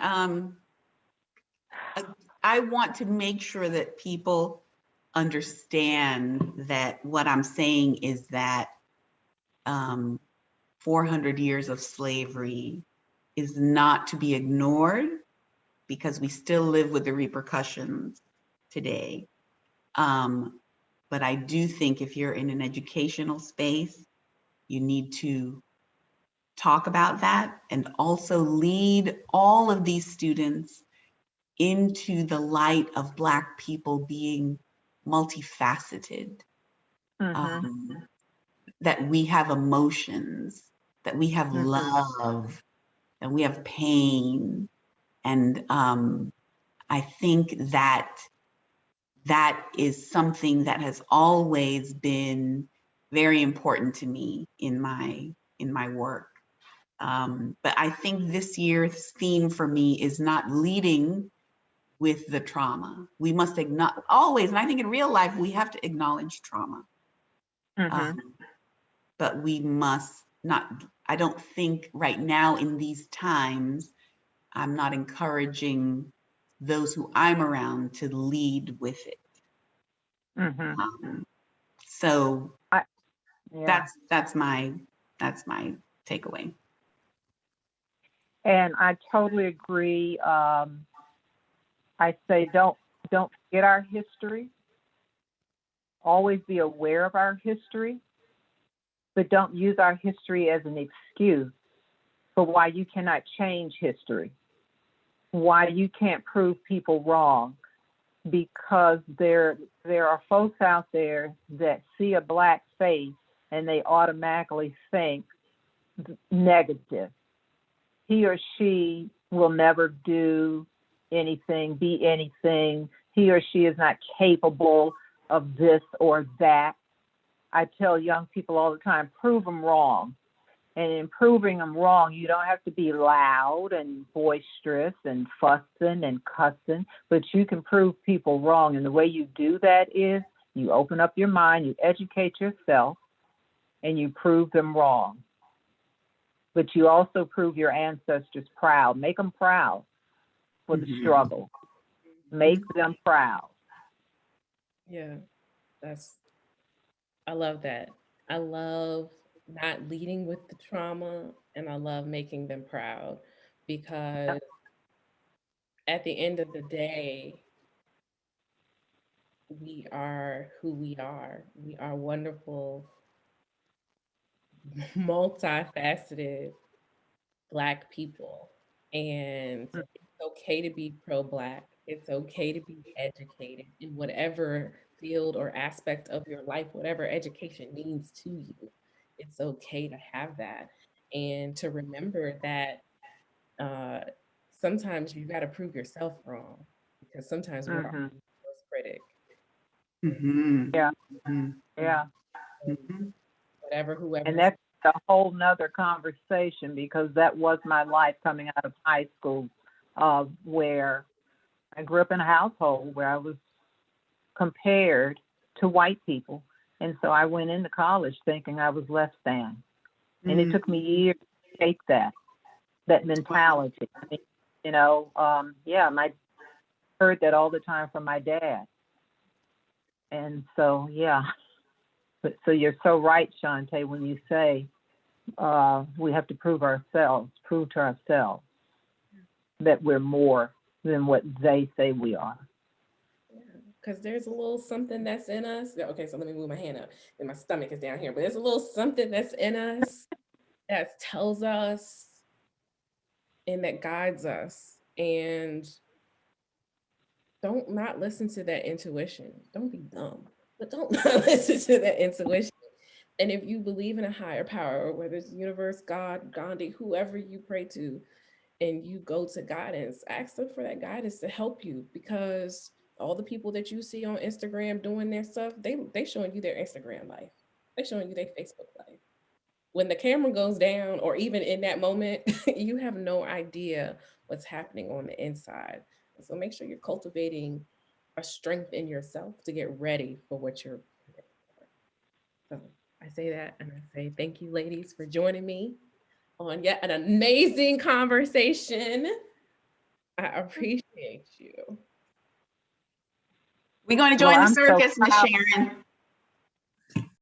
I want to make sure that people understand that what I'm saying is that 400 years of slavery is not to be ignored because we still live with the repercussions today. But I do think if you're in an educational space, you need to talk about that and also lead all of these students into the light of Black people being multifaceted, that we have emotions, that we have love, that we have pain. And I think that is something that has always been very important to me in my work. But I think this year's theme for me is not leading with the trauma. We must always, and I think in real life, we have to acknowledge trauma. But we must not, I don't think right now in these times, I'm not encouraging those who I'm around to lead with it. So that's my takeaway. And I totally agree. I say don't forget our history. Always be aware of our history, but don't use our history as an excuse for why you cannot change history, why you can't prove people wrong, because there are folks out there that see a Black face and they automatically think negative. he or she will never do anything, be anything. He or she is not capable of this or that. I tell young people all the time, prove them wrong. And in proving them wrong, you don't have to be loud and boisterous and fussing and cussing, but you can prove people wrong. And the way you do that is you open up your mind, you educate yourself, and you prove them wrong. But you also prove your ancestors proud. Make them proud for the struggle. Make them proud. Yeah, I love that. I love not leading with the trauma, and I love making them proud, because at the end of the day, we are who we are. We are wonderful, multifaceted Black people. And it's okay to be pro-Black. It's okay to be educated in whatever field or aspect of your life, whatever education means to you. It's okay to have that. And to remember that uh, sometimes you got to prove yourself wrong, because sometimes we're our worst critic. Yeah, yeah. Whatever, whoever. And that's a whole nother conversation, because that was my life coming out of high school, where I grew up in a household where I was compared to white people. And so I went into college thinking I was less than. And it took me years to take that mentality. I mean, you know, I heard that all the time from my dad. And so, yeah. But so you're so right, Chantée, when you say we have to prove to ourselves that we're more than what they say we are. Because there's a little something that's in us. Okay, so let me move my hand up, and my stomach is down here. But there's a little something that's in us that tells us and that guides us. And don't not listen to that intuition. Don't be dumb, but don't not listen to that intuition. And if you believe in a higher power, whether it's universe, God, Gandhi, whoever you pray to, and you go to guidance, ask them for that guidance to help you, because all the people that you see on Instagram doing their stuff, they showing you their Instagram life. They showing you their Facebook life. When the camera goes down, or even in that moment, you have no idea what's happening on the inside. So make sure you're cultivating a strength in yourself to get ready for what you're ready for. So I say that, and I say thank you, ladies, for joining me on yet an amazing conversation. I appreciate you. We're going to join the circus, Miss Sharon.